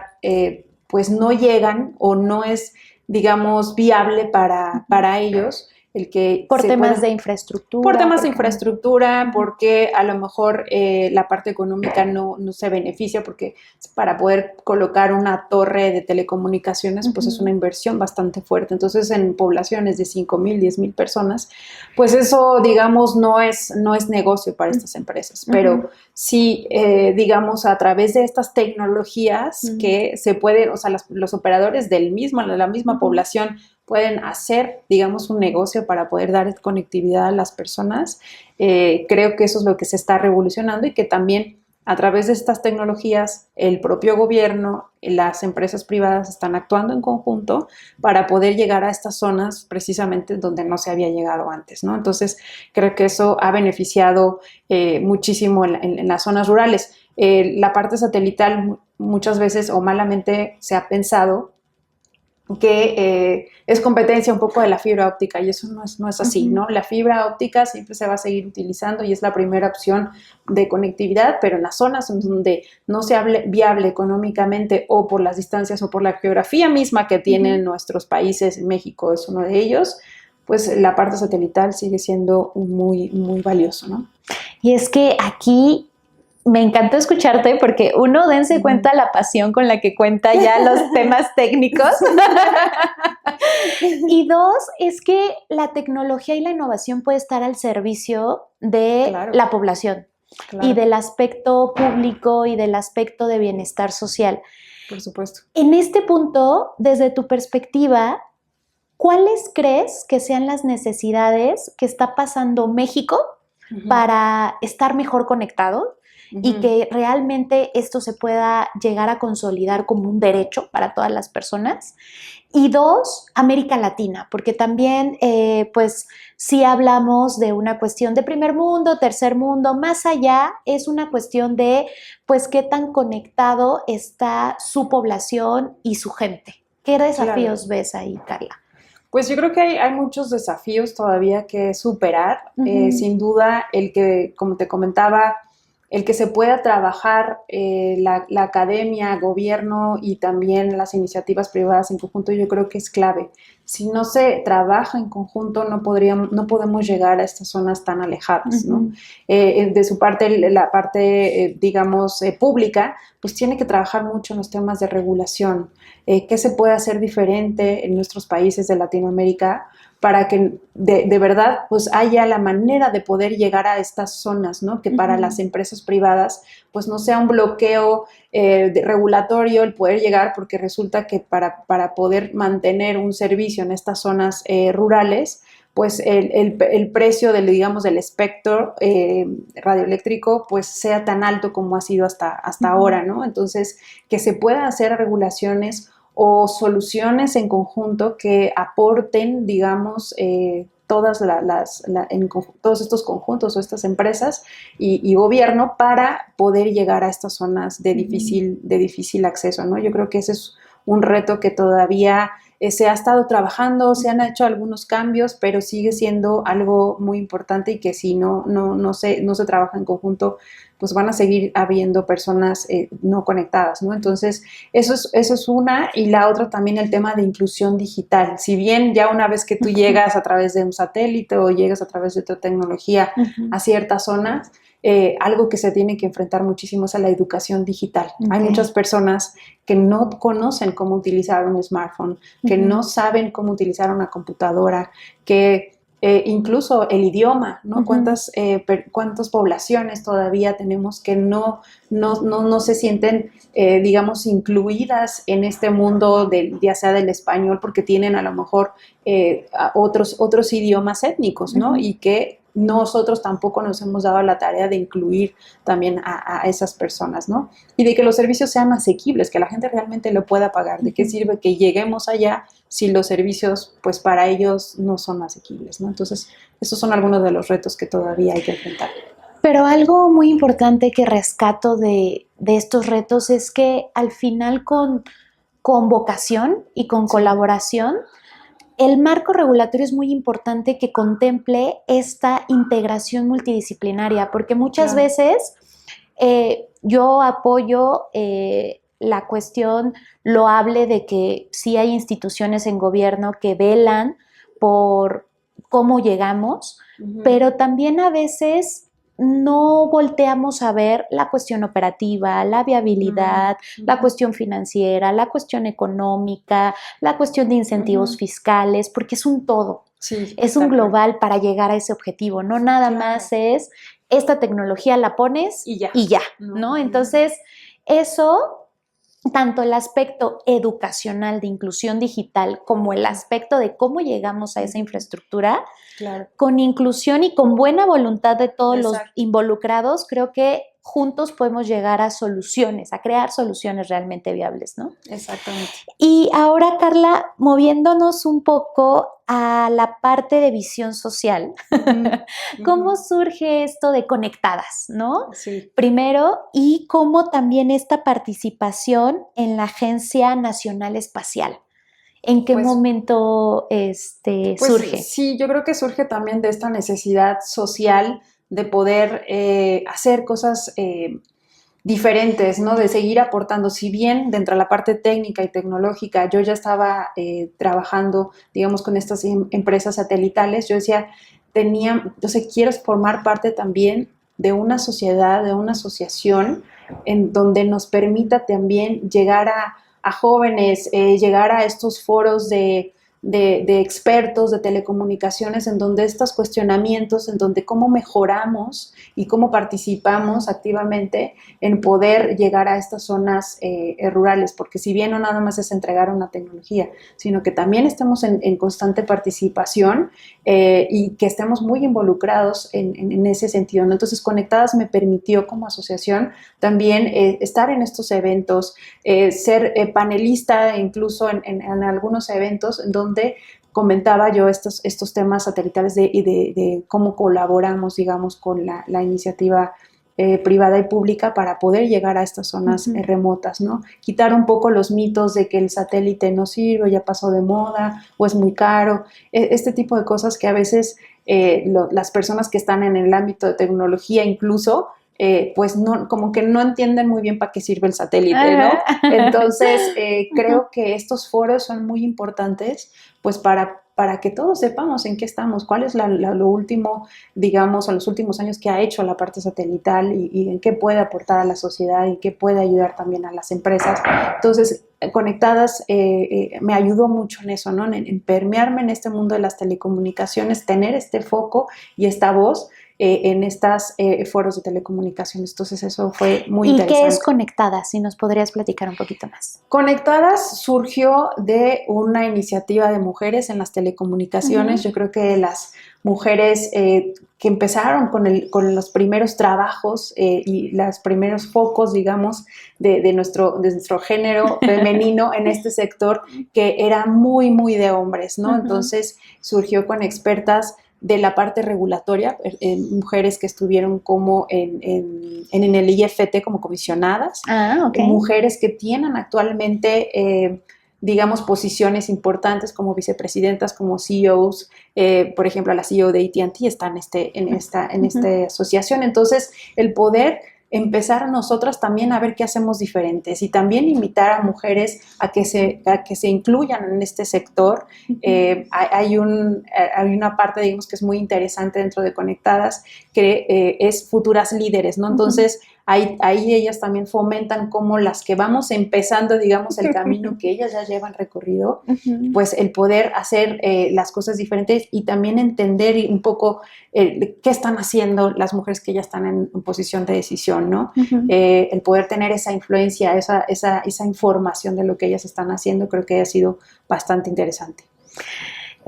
pues no llegan o no es, digamos, viable para ellos. El que por temas de infraestructura. Por temas de infraestructura, porque a lo mejor la parte económica no se beneficia, porque para poder colocar una torre de telecomunicaciones, pues es una inversión bastante fuerte. Entonces, en poblaciones de 5,000, 10,000 personas, pues eso, digamos, no es negocio para estas empresas. Pero sí, digamos, a través de estas tecnologías que se pueden, o sea, los operadores de la misma población pueden hacer, digamos, un negocio para poder dar conectividad a las personas. Creo que eso es lo que se está revolucionando y que también a través de estas tecnologías el propio gobierno, las empresas privadas están actuando en conjunto para poder llegar a estas zonas precisamente donde no se había llegado antes, ¿no? Entonces, creo que eso ha beneficiado muchísimo en las zonas rurales. La parte satelital muchas veces o malamente se ha pensado que es competencia un poco de la fibra óptica y eso no es así, ¿no? La fibra óptica siempre se va a seguir utilizando y es la primera opción de conectividad, pero en las zonas donde no sea viable económicamente o por las distancias o por la geografía misma que tienen nuestros países, México es uno de ellos, pues la parte satelital sigue siendo muy, muy valioso, ¿no? Y es que aquí me encantó escucharte porque uno, dense cuenta la pasión con la que cuenta ya los temas técnicos. Y dos, es que la tecnología y la innovación puede estar al servicio de la población y del aspecto público y del aspecto de bienestar social. Por supuesto. En este punto, desde tu perspectiva, ¿cuáles crees que sean las necesidades que está pasando México para estar mejor conectado? Y que realmente esto se pueda llegar a consolidar como un derecho para todas las personas. Y dos, América Latina, porque también pues sí hablamos de una cuestión de primer mundo, tercer mundo, más allá es una cuestión de pues qué tan conectado está su población y su gente. ¿Qué desafíos ves ahí, Carla? Pues yo creo que hay muchos desafíos todavía que superar. Sin duda, el que, como te comentaba, el que se pueda trabajar la academia, gobierno y también las iniciativas privadas en conjunto, yo creo que es clave. Si no se trabaja en conjunto, no podemos llegar a estas zonas tan alejadas, ¿no? De su parte, la parte, digamos, pública, pues tiene que trabajar mucho en los temas de regulación. ¿Qué se puede hacer diferente en nuestros países de Latinoamérica para que de verdad pues haya la manera de poder llegar a estas zonas, ¿no? Que para las empresas privadas pues no sea un bloqueo regulatorio el poder llegar, porque resulta que para poder mantener un servicio en estas zonas rurales, pues el precio digamos, del espectro radioeléctrico pues sea tan alto como ha sido hasta ahora, ¿no? Entonces, que se puedan hacer regulaciones o soluciones en conjunto que aporten, digamos, todos estos conjuntos o estas empresas y gobierno para poder llegar a estas zonas de difícil acceso, ¿no? Yo creo que ese es un reto que todavía se ha estado trabajando, se han hecho algunos cambios, pero sigue siendo algo muy importante y que si no se trabaja en conjunto, pues van a seguir habiendo personas no conectadas, ¿no? Entonces, eso es una, y la otra también el tema de inclusión digital. Si bien ya una vez que tú llegas a través de un satélite o llegas a través de otra tecnología a ciertas zonas, algo que se tiene que enfrentar muchísimo es a la educación digital. Hay muchas personas que no conocen cómo utilizar un smartphone, que no saben cómo utilizar una computadora, que incluso el idioma, ¿no? ¿Cuántas poblaciones todavía tenemos que no se sienten, digamos, incluidas en este mundo, ya sea del español, porque tienen a lo mejor otros idiomas étnicos, ¿no? Y que nosotros tampoco nos hemos dado la tarea de incluir también a esas personas, ¿no? Y de que los servicios sean asequibles, que la gente realmente lo pueda pagar. ¿De qué sirve que lleguemos allá si los servicios, pues para ellos no son asequibles, ¿no? Entonces, esos son algunos de los retos que todavía hay que enfrentar. Pero algo muy importante que rescato de estos retos es que al final con vocación y con colaboración, el marco regulatorio es muy importante que contemple esta integración multidisciplinaria, porque muchas veces yo apoyo la cuestión loable de que sí hay instituciones en gobierno que velan por cómo llegamos, pero también a veces no volteamos a ver la cuestión operativa, la viabilidad, la cuestión financiera, la cuestión económica, la cuestión de incentivos fiscales, porque es un todo, es un global para llegar a ese objetivo, no nada más es esta tecnología la pones y ya, ¿no? Entonces, eso, tanto el aspecto educacional de inclusión digital como el aspecto de cómo llegamos a esa infraestructura, con inclusión y con buena voluntad de todos los involucrados, creo que juntos podemos llegar a soluciones, a crear soluciones realmente viables, ¿no? Exactamente. Y ahora, Carla, moviéndonos un poco a la parte de visión social, ¿cómo surge esto de Conectadas, no? Sí. Primero, y cómo también esta participación en la Agencia Nacional Espacial. ¿En qué momento surge? Sí, yo creo que surge también de esta necesidad social de poder hacer cosas diferentes, ¿no? De seguir aportando. Si bien dentro de la parte técnica y tecnológica yo ya estaba trabajando, digamos, con estas empresas satelitales, yo decía, entonces quiero formar parte también de una sociedad, de una asociación en donde nos permita también llegar a jóvenes, llegar a estos foros de expertos de telecomunicaciones, en donde estos cuestionamientos, en donde cómo mejoramos y cómo participamos activamente en poder llegar a estas zonas rurales, porque si bien no nada más es entregar una tecnología, sino que también estemos en constante participación y que estemos muy involucrados en ese sentido, ¿no? Entonces, Conectadas me permitió como asociación también estar en estos eventos, ser panelista incluso en algunos eventos en donde comentaba yo estos temas satelitales de cómo colaboramos, digamos, con la iniciativa privada y pública para poder llegar a estas zonas remotas, ¿no? Quitar un poco los mitos de que el satélite no sirve, ya pasó de moda o es muy caro, este tipo de cosas que a veces las personas que están en el ámbito de tecnología incluso pues no, como que no entienden muy bien para qué sirve el satélite, ¿no? Entonces, creo que estos foros son muy importantes, pues para que todos sepamos en qué estamos, cuál es lo último, digamos, en los últimos años que ha hecho la parte satelital y en qué puede aportar a la sociedad y qué puede ayudar también a las empresas. Entonces, Conectadas me ayudó mucho en eso, ¿no? En permearme en este mundo de las telecomunicaciones, tener este foco y esta voz en estos foros de telecomunicaciones. Entonces eso fue muy interesante. ¿Y qué es Conectadas? Si nos podrías platicar un poquito más. Conectadas surgió de una iniciativa de mujeres en las telecomunicaciones. Yo creo que las mujeres que empezaron con los primeros trabajos y los primeros focos, digamos, de nuestro género femenino en este sector, que era muy, muy de hombres, ¿no? Entonces surgió con expertas de la parte regulatoria, mujeres que estuvieron como en el IFT como comisionadas, mujeres que tienen actualmente, digamos, posiciones importantes como vicepresidentas, como CEOs, por ejemplo, la CEO de AT&T está en esta asociación. Entonces, el poder empezar nosotras también a ver qué hacemos diferentes y también invitar a mujeres a que se incluyan en este sector. Hay una parte, digamos, que es muy interesante dentro de Conectadas, que es futuras líderes, ¿no? Entonces, ahí ellas también fomentan como las que vamos empezando, digamos, el camino que ellas ya llevan recorrido, pues el poder hacer las cosas diferentes y también entender un poco qué están haciendo las mujeres que ya están en posición de decisión, ¿no? El poder tener esa influencia, esa información de lo que ellas están haciendo, creo que ha sido bastante interesante.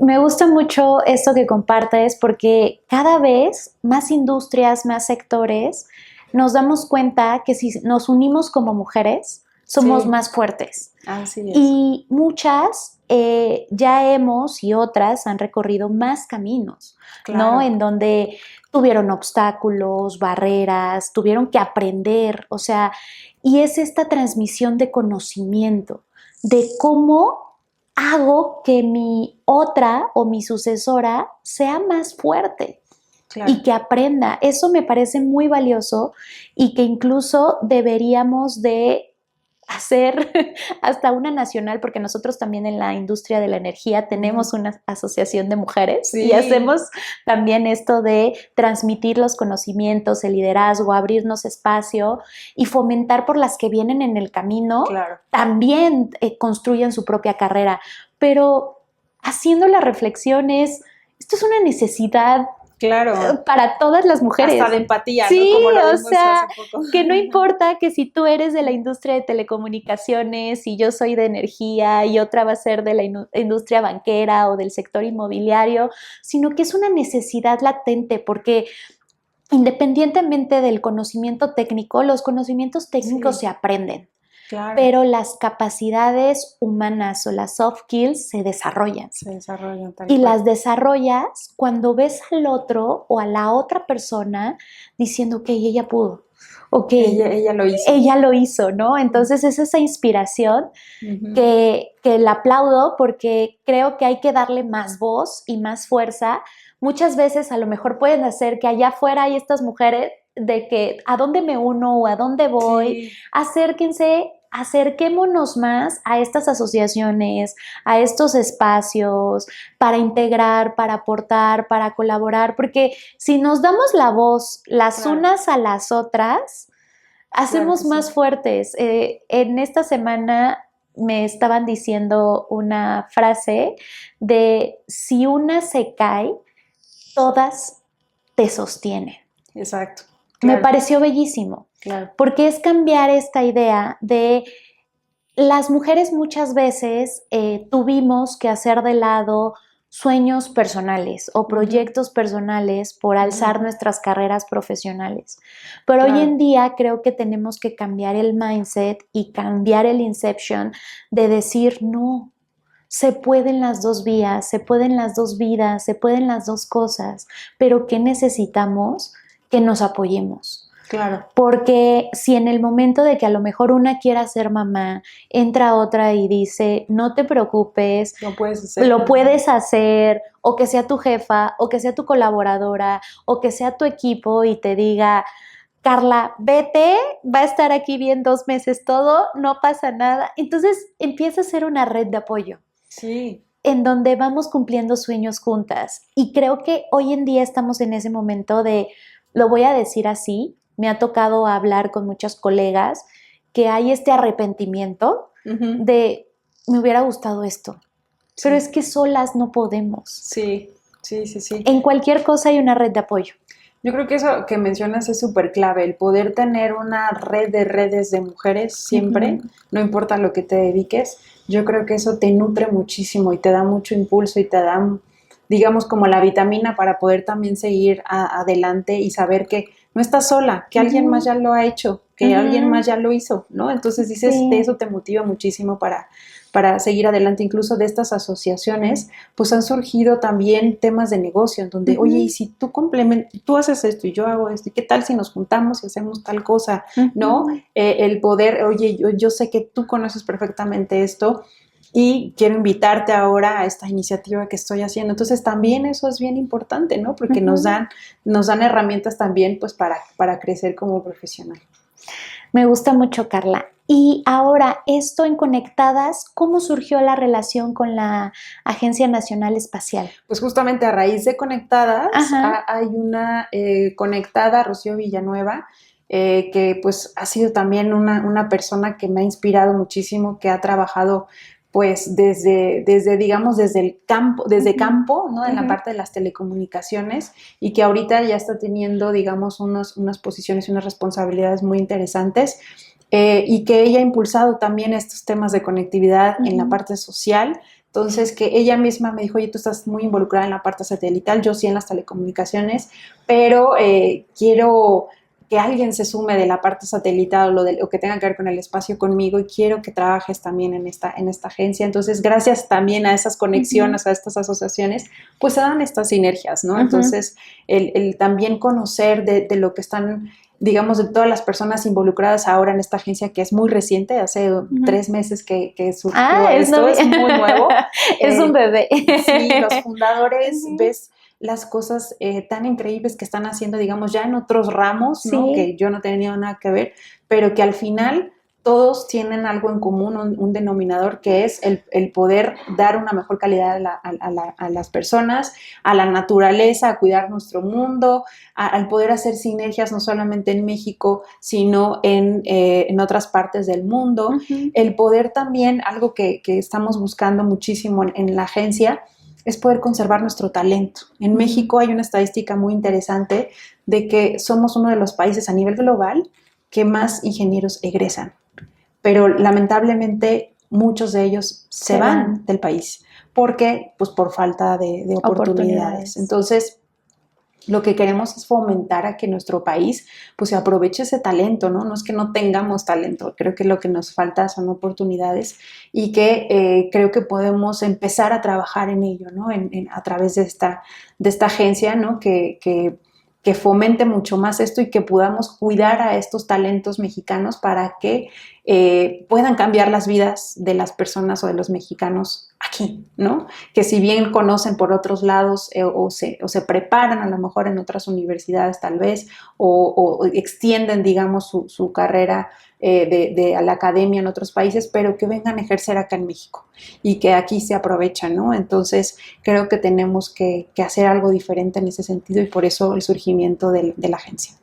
Me gusta mucho esto que compartes porque cada vez más industrias, más sectores, nos damos cuenta que si nos unimos como mujeres, somos más fuertes. Así es. Y muchas ya hemos y otras han recorrido más caminos, Claro. ¿no? En donde tuvieron obstáculos, barreras, tuvieron que aprender, o sea, y es esta transmisión de conocimiento, de cómo hago que mi otra o mi sucesora sea más fuerte. Claro. Y que aprenda. Eso me parece muy valioso y que incluso deberíamos de hacer hasta una nacional, porque nosotros también en la industria de la energía tenemos una asociación de mujeres Sí. y hacemos también esto de transmitir los conocimientos, el liderazgo, abrirnos espacio y fomentar por las que vienen en el camino, Claro. también construyan su propia carrera. Pero haciendo la reflexión esto es una necesidad Claro. para todas las mujeres. Hasta de empatía, sí, ¿no? Como lo o vimos sea, hace poco. que no importa que si tú eres de la industria de telecomunicaciones y yo soy de energía y otra va a ser de la industria banquera o del sector inmobiliario, sino que es una necesidad latente porque independientemente del conocimiento técnico, los conocimientos técnicos se aprenden. Claro. Pero las capacidades humanas o las soft skills se desarrollan. Se desarrollan tal y cual. las desarrollas cuando ves al otro o a la otra persona diciendo que ella pudo. O que ella lo hizo. Ella lo hizo, ¿no? Entonces es esa inspiración que la aplaudo porque creo que hay que darle más voz y más fuerza. Muchas veces a lo mejor pueden hacer que allá afuera hay estas mujeres de que a dónde me uno o a dónde voy, acérquense, acerquémonos más a estas asociaciones, a estos espacios para integrar, para aportar, para colaborar, porque si nos damos la voz las unas a las otras, hacemos más fuertes. En esta semana me estaban diciendo una frase de si una se cae, todas te sostienen. Exacto. Me pareció bellísimo. Claro. Porque es cambiar esta idea de las mujeres muchas veces tuvimos que hacer de lado sueños personales o proyectos personales por alzar nuestras carreras profesionales. Pero hoy en día creo que tenemos que cambiar el mindset y cambiar el inception de decir no. Se pueden las dos vías, se pueden las dos vidas, se pueden las dos cosas, pero ¿qué necesitamos? Que nos apoyemos. Claro. Porque si en el momento de que a lo mejor una quiera ser mamá, entra otra y dice, no te preocupes, lo puedes hacer, o que sea tu jefa, o que sea tu colaboradora, o que sea tu equipo y te diga, Carla, vete, va a estar aquí bien 2 meses todo, no pasa nada. Entonces empieza a ser una red de apoyo. Sí. En donde vamos cumpliendo sueños juntas. Y creo que hoy en día estamos en ese momento de, lo voy a decir así, me ha tocado hablar con muchos colegas que hay este arrepentimiento de, me hubiera gustado esto, pero es que solas no podemos. Sí. En cualquier cosa hay una red de apoyo. Yo creo que eso que mencionas es súper clave, el poder tener una red de redes de mujeres siempre, no importa lo que te dediques, yo creo que eso te nutre muchísimo y te da mucho impulso y te da, digamos, como la vitamina para poder también seguir adelante y saber que no estás sola, que alguien más ya lo ha hecho, que alguien más ya lo hizo, ¿no? Entonces dices, de eso te motiva muchísimo para seguir adelante. Incluso de estas asociaciones, pues han surgido también temas de negocio, en donde, oye, y si tú haces esto y yo hago esto, ¿y qué tal si nos juntamos y hacemos tal cosa? ¿No? El poder, oye, yo sé que tú conoces perfectamente esto, y quiero invitarte ahora a esta iniciativa que estoy haciendo. Entonces también eso es bien importante, ¿no? Porque nos dan herramientas también pues para crecer como profesional. Me gusta mucho, Carla. Y ahora, esto en Conectadas, ¿cómo surgió la relación con la Agencia Nacional Espacial? Pues justamente a raíz de Conectadas hay una conectada, Rocío Villanueva, que pues ha sido también una persona que me ha inspirado muchísimo, que ha trabajado pues desde el campo, campo, ¿no? En la parte de las telecomunicaciones y que ahorita ya está teniendo, digamos, unas posiciones y unas responsabilidades muy interesantes y que ella ha impulsado también estos temas de conectividad en la parte social. Entonces, que ella misma me dijo, oye, tú estás muy involucrada en la parte satelital, yo sí en las telecomunicaciones, pero quiero que alguien se sume de la parte satelital o que tenga que ver con el espacio conmigo y quiero que trabajes también en esta agencia. Entonces, gracias también a esas conexiones, a estas asociaciones, pues se dan estas sinergias, ¿no? Entonces, el también conocer de lo que están, digamos, de todas las personas involucradas ahora en esta agencia que es muy reciente, hace 3 meses que surgió esto, es muy nuevo. Es un bebé. Sí, los fundadores, ves las cosas tan increíbles que están haciendo, digamos, ya en otros ramos, ¿no? Sí. Que yo no tenía nada que ver, pero que al final todos tienen algo en común, un denominador que es el poder dar una mejor calidad a las personas, a la naturaleza, a cuidar nuestro mundo, al poder hacer sinergias no solamente en México, sino en otras partes del mundo. El poder también, algo que estamos buscando muchísimo en la agencia, es poder conservar nuestro talento. En México hay una estadística muy interesante de que somos uno de los países a nivel global que más ingenieros egresan, pero lamentablemente muchos de ellos se van del país. ¿Por qué? Pues por falta de oportunidades. Entonces, lo que queremos es fomentar a que nuestro país pues se aproveche ese talento, ¿no? No es que no tengamos talento, creo que lo que nos falta son oportunidades y que creo que podemos empezar a trabajar en ello, ¿no? A través de esta agencia, ¿no? Que fomente mucho más esto y que podamos cuidar a estos talentos mexicanos para que puedan cambiar las vidas de las personas o de los mexicanos aquí, ¿no? Que si bien conocen por otros lados o se preparan a lo mejor en otras universidades tal vez o extienden, digamos, su carrera a la academia en otros países, pero que vengan a ejercer acá en México y que aquí se aprovechan, ¿no? Entonces creo que tenemos que hacer algo diferente en ese sentido y por eso el surgimiento de la agencia.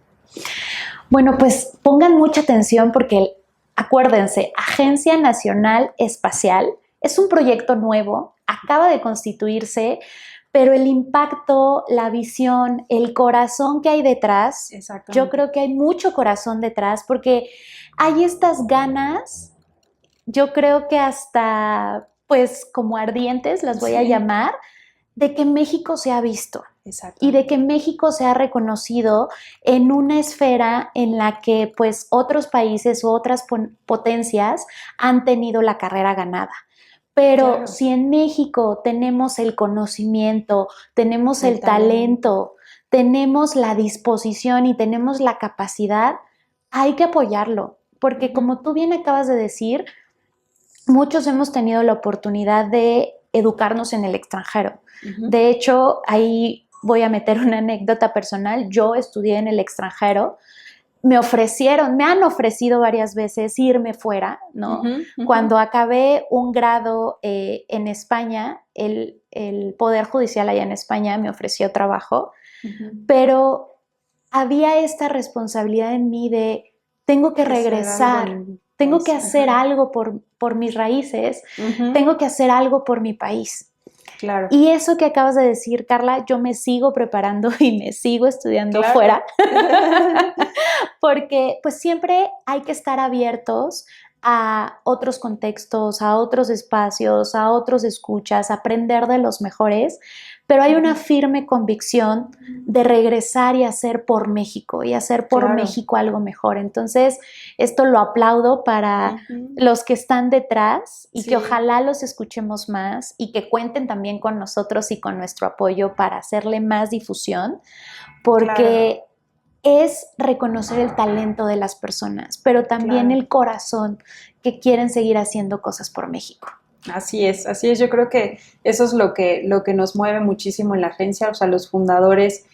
Bueno, pues pongan mucha atención porque acuérdense, Agencia Nacional Espacial es un proyecto nuevo, acaba de constituirse, pero el impacto, la visión, el corazón que hay detrás, yo creo que hay mucho corazón detrás porque hay estas ganas, yo creo que hasta pues como ardientes las voy a llamar, de que México se ha visto y de que México se ha reconocido en una esfera en la que pues otros países u otras potencias han tenido la carrera ganada. Pero si en México tenemos el conocimiento, tenemos el talento, tenemos la disposición y tenemos la capacidad, hay que apoyarlo, porque como tú bien acabas de decir, muchos hemos tenido la oportunidad de educarnos en el extranjero. De hecho, ahí voy a meter una anécdota personal. Yo estudié en el extranjero. Me han ofrecido varias veces irme fuera, ¿no? Cuando acabé un grado en España, el Poder Judicial allá en España me ofreció trabajo, pero había esta responsabilidad en mí de tengo que regresar, tengo que hacer algo por mis raíces, tengo que hacer algo por mi país. Claro. Y eso que acabas de decir, Carla, yo me sigo preparando y me sigo estudiando fuera, porque pues siempre hay que estar abiertos a otros contextos, a otros espacios, a otros escuchas, aprender de los mejores, pero hay una firme convicción de regresar y hacer por México y hacer por México algo mejor. Entonces, esto lo aplaudo para los que están detrás y que ojalá los escuchemos más y que cuenten también con nosotros y con nuestro apoyo para hacerle más difusión, porque es reconocer el talento de las personas, pero también el corazón que quieren seguir haciendo cosas por México. Así es. Yo creo que eso es lo que nos mueve muchísimo en la agencia, o sea, los fundadores.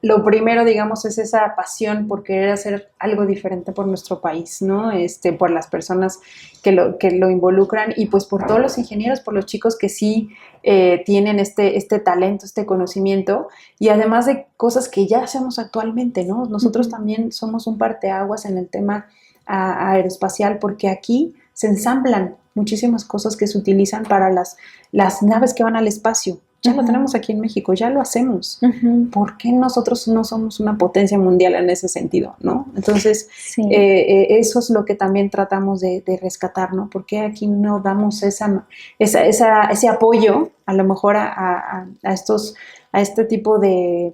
Lo primero, digamos, es esa pasión por querer hacer algo diferente por nuestro país, ¿no? Por las personas que lo involucran y pues por todos los ingenieros, por los chicos que sí tienen este talento, este conocimiento y además de cosas que ya hacemos actualmente, ¿no? Nosotros también somos un parteaguas en el tema aeroespacial porque aquí se ensamblan muchísimas cosas que se utilizan para las naves que van al espacio. Ya lo tenemos aquí en México, ya lo hacemos. ¿Por qué nosotros no somos una potencia mundial en ese sentido, no? Entonces, eso es lo que también tratamos de rescatar, ¿no? ¿Por qué aquí no damos ese apoyo, a lo mejor, a este tipo de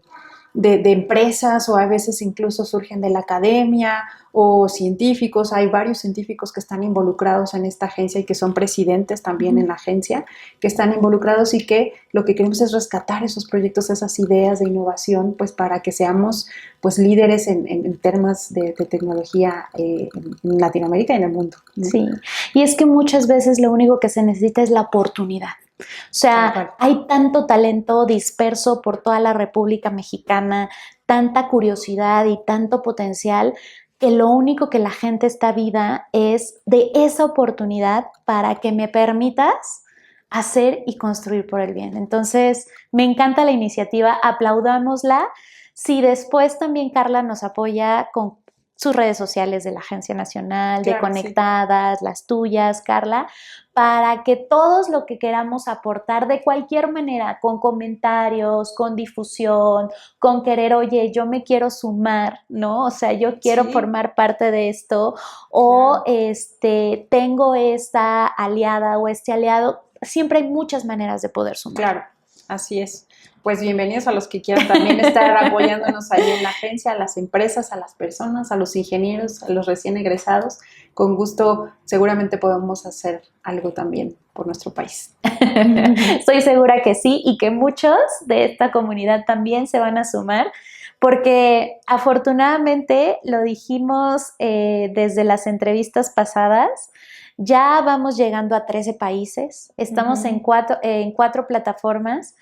de empresas o a veces incluso surgen de la academia o científicos. Hay varios científicos que están involucrados en esta agencia y que son presidentes también en la agencia, que están involucrados y que lo que queremos es rescatar esos proyectos, esas ideas de innovación, pues para que seamos pues líderes en temas de tecnología en Latinoamérica y en el mundo, ¿no? Sí, y es que muchas veces lo único que se necesita es la oportunidad. O sea, hay tanto talento disperso por toda la República Mexicana, tanta curiosidad y tanto potencial, que lo único que la gente está vida es de esa oportunidad para que me permitas hacer y construir por el bien. Entonces, me encanta la iniciativa, aplaudámosla. Si después también Carla nos apoya con sus redes sociales de la Agencia Nacional, de Claro, Conectadas, las tuyas, Carla, para que todos lo que queramos aportar de cualquier manera, con comentarios, con difusión, con querer, oye, yo me quiero sumar, ¿no? O sea, yo quiero formar parte de esto, o tengo esta aliada o este aliado. Siempre hay muchas maneras de poder sumar. Claro, así es. Pues bienvenidos a los que quieran también estar apoyándonos ahí en la agencia, a las empresas, a las personas, a los ingenieros, a los recién egresados. Con gusto, seguramente podemos hacer algo también por nuestro país. Estoy segura que sí, y que muchos de esta comunidad también se van a sumar, porque afortunadamente, lo dijimos desde las entrevistas pasadas, ya vamos llegando a 13 países, estamos en cuatro plataformas,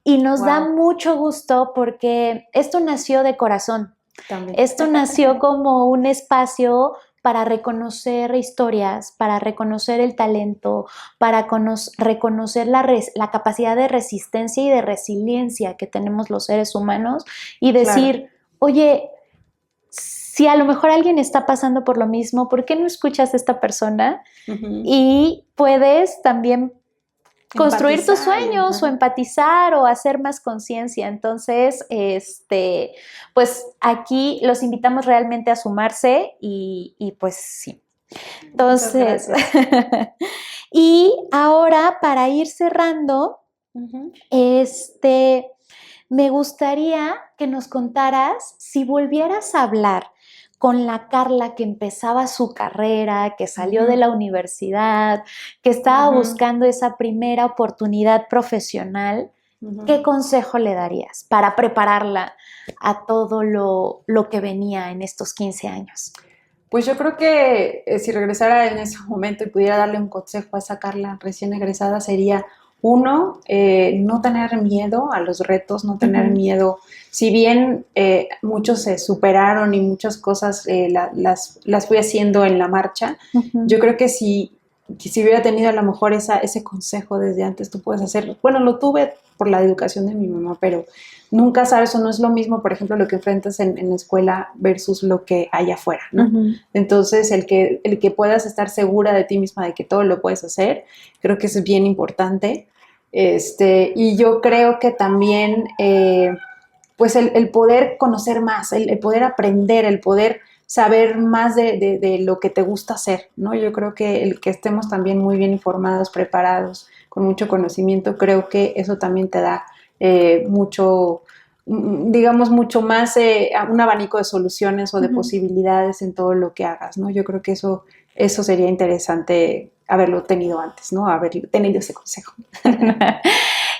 y nos da mucho gusto porque esto nació de corazón. También. Esto nació como un espacio para reconocer historias, para reconocer el talento, para reconocer la capacidad de resistencia y de resiliencia que tenemos los seres humanos, y decir, oye, si a lo mejor alguien está pasando por lo mismo, ¿por qué no escuchas a esta persona? Y puedes también construir tus sueños, o empatizar, o hacer más conciencia. Entonces, pues aquí los invitamos realmente a sumarse y pues sí. Entonces, y ahora, para ir cerrando, me gustaría que nos contaras, si volvieras a hablar con la Carla que empezaba su carrera, que salió de la universidad, que estaba buscando esa primera oportunidad profesional, ¿qué consejo le darías para prepararla a todo lo que venía en estos 15 años? Pues yo creo que si regresara en ese momento y pudiera darle un consejo a esa Carla recién egresada, sería: uno, no tener miedo a los retos, no tener miedo. Si bien muchos se superaron y muchas cosas las fui haciendo en la marcha, yo creo que si hubiera tenido a lo mejor ese consejo desde antes, tú puedes hacerlo. Bueno, lo tuve por la educación de mi mamá, pero nunca sabes, o no es lo mismo, por ejemplo, lo que enfrentas en la escuela versus lo que hay afuera, ¿no? Entonces, el que puedas estar segura de ti misma, de que todo lo puedes hacer, creo que eso es bien importante. Y yo creo que también, pues el poder conocer más, el poder aprender, el poder saber más de lo que te gusta hacer, ¿no? Yo creo que el que estemos también muy bien informados, preparados, con mucho conocimiento, creo que eso también te da mucho más un abanico de soluciones o de posibilidades en todo lo que hagas, ¿no? Yo creo que eso sería interesante haberlo tenido antes, ¿no? Haber tenido ese consejo.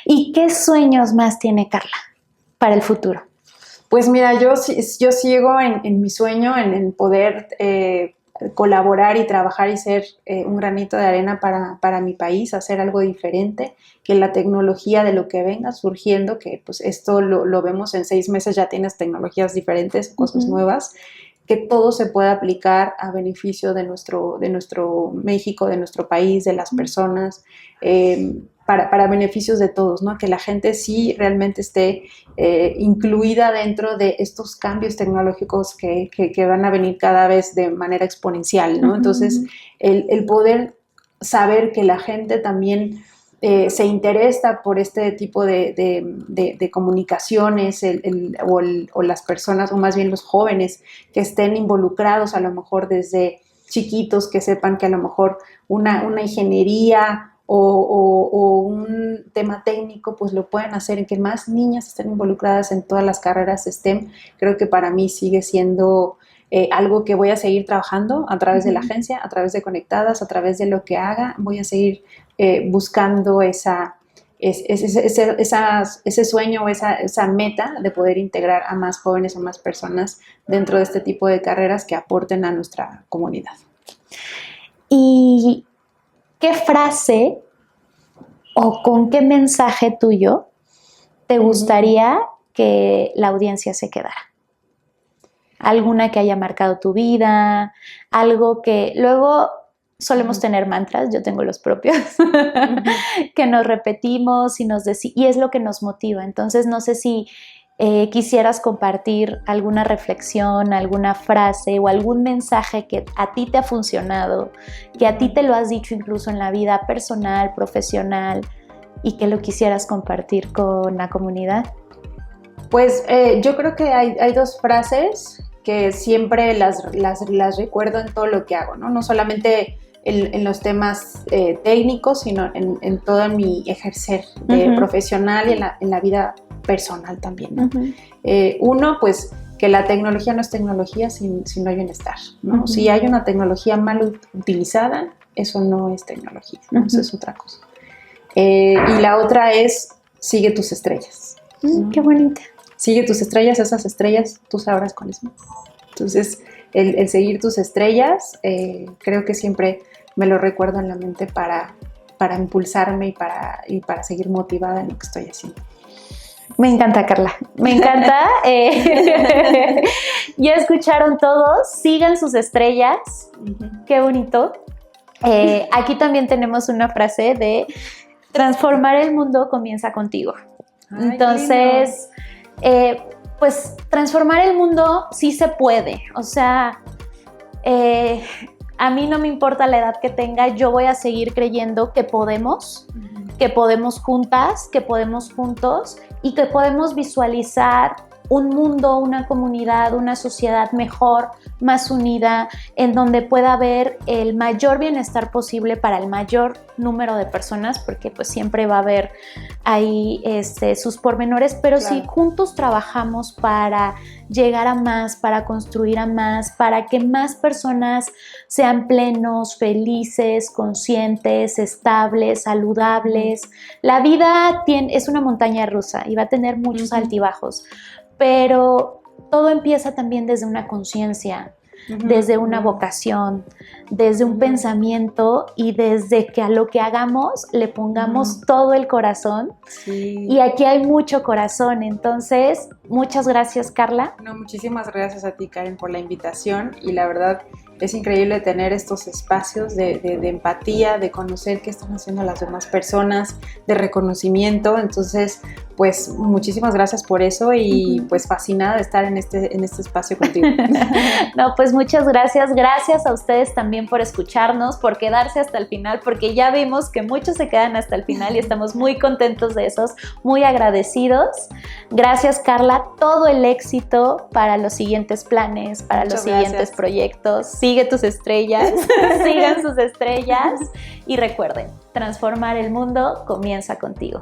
¿Y qué sueños más tiene Carla para el futuro? Pues mira, yo sigo en mi sueño, en poder colaborar y trabajar y ser un granito de arena para mi país, hacer algo diferente, que la tecnología de lo que venga surgiendo, que pues esto lo vemos en 6 meses, ya tienes tecnologías diferentes, cosas nuevas, que todo se pueda aplicar a beneficio de nuestro México, de nuestro país, de las personas, para beneficios de todos, ¿no? Que la gente sí realmente esté incluida dentro de estos cambios tecnológicos que van a venir cada vez de manera exponencial, ¿no? Entonces, el poder saber que la gente también se interesa por este tipo de comunicaciones, o las personas, o más bien los jóvenes, que estén involucrados a lo mejor desde chiquitos, que sepan que a lo mejor una ingeniería o un tema técnico, pues lo pueden hacer, en que más niñas estén involucradas en todas las carreras STEM. Creo que para mí sigue siendo algo que voy a seguir trabajando a través de la agencia, a través de Conectadas, a través de lo que haga. Voy a seguir buscando ese sueño o esa meta de poder integrar a más jóvenes o más personas dentro de este tipo de carreras que aporten a nuestra comunidad. ¿Y qué frase o con qué mensaje tuyo te gustaría que la audiencia se quedara? ¿Alguna que haya marcado tu vida? Algo que luego solemos tener mantras, yo tengo los propios, que nos repetimos y es lo que nos motiva. Entonces, no sé si quisieras compartir alguna reflexión, alguna frase o algún mensaje que a ti te ha funcionado, que a ti te lo has dicho incluso en la vida personal, profesional, y que lo quisieras compartir con la comunidad. Pues yo creo que hay dos frases que siempre las recuerdo en todo lo que hago, ¿no? No solamente en los temas técnicos, sino en todo mi ejercer profesional y en la vida personal también, ¿no? Uno, pues que la tecnología no es tecnología si no hay bienestar, ¿no? Si hay una tecnología mal utilizada, eso no es tecnología, ¿no? Eso es otra cosa. Y la otra es sigue tus estrellas. Qué bonita. Sigue tus estrellas, esas estrellas tú sabrás cuáles son. Entonces, el seguir tus estrellas, creo que siempre me lo recuerdo en la mente para impulsarme y para seguir motivada en lo que estoy haciendo. Me encanta, Carla, me encanta. Ya escucharon todos, sigan sus estrellas, qué bonito. Aquí también tenemos una frase de transformar el mundo comienza contigo. Ay, entonces, pues transformar el mundo sí se puede, o sea, a mí no me importa la edad que tenga, yo voy a seguir creyendo que podemos juntas, que podemos juntos y que podemos visualizar un mundo, una comunidad, una sociedad mejor, más unida, en donde pueda haber el mayor bienestar posible para el mayor número de personas, porque pues siempre va a haber ahí sus pormenores, pero claro, si juntos trabajamos para llegar a más, para construir a más, para que más personas sean plenos, felices, conscientes, estables, saludables. La vida es una montaña rusa y va a tener muchos altibajos, pero todo empieza también desde una conciencia, desde una vocación, desde un pensamiento y desde que a lo que hagamos le pongamos todo el corazón. Sí. Y aquí hay mucho corazón, entonces muchas gracias, Carla. No, muchísimas gracias a ti, Karen, por la invitación, y la verdad es increíble tener estos espacios de empatía, de conocer qué están haciendo las demás personas, de reconocimiento. Entonces, pues muchísimas gracias por eso y pues fascinada de estar en este espacio contigo. No, pues muchas gracias. Gracias a ustedes también por escucharnos, por quedarse hasta el final, porque ya vimos que muchos se quedan hasta el final y estamos muy contentos de esos, muy agradecidos. Gracias, Carla. Todo el éxito para los siguientes planes, para los siguientes proyectos. Sigue tus estrellas, sigan sus estrellas y recuerden, transformar el mundo comienza contigo.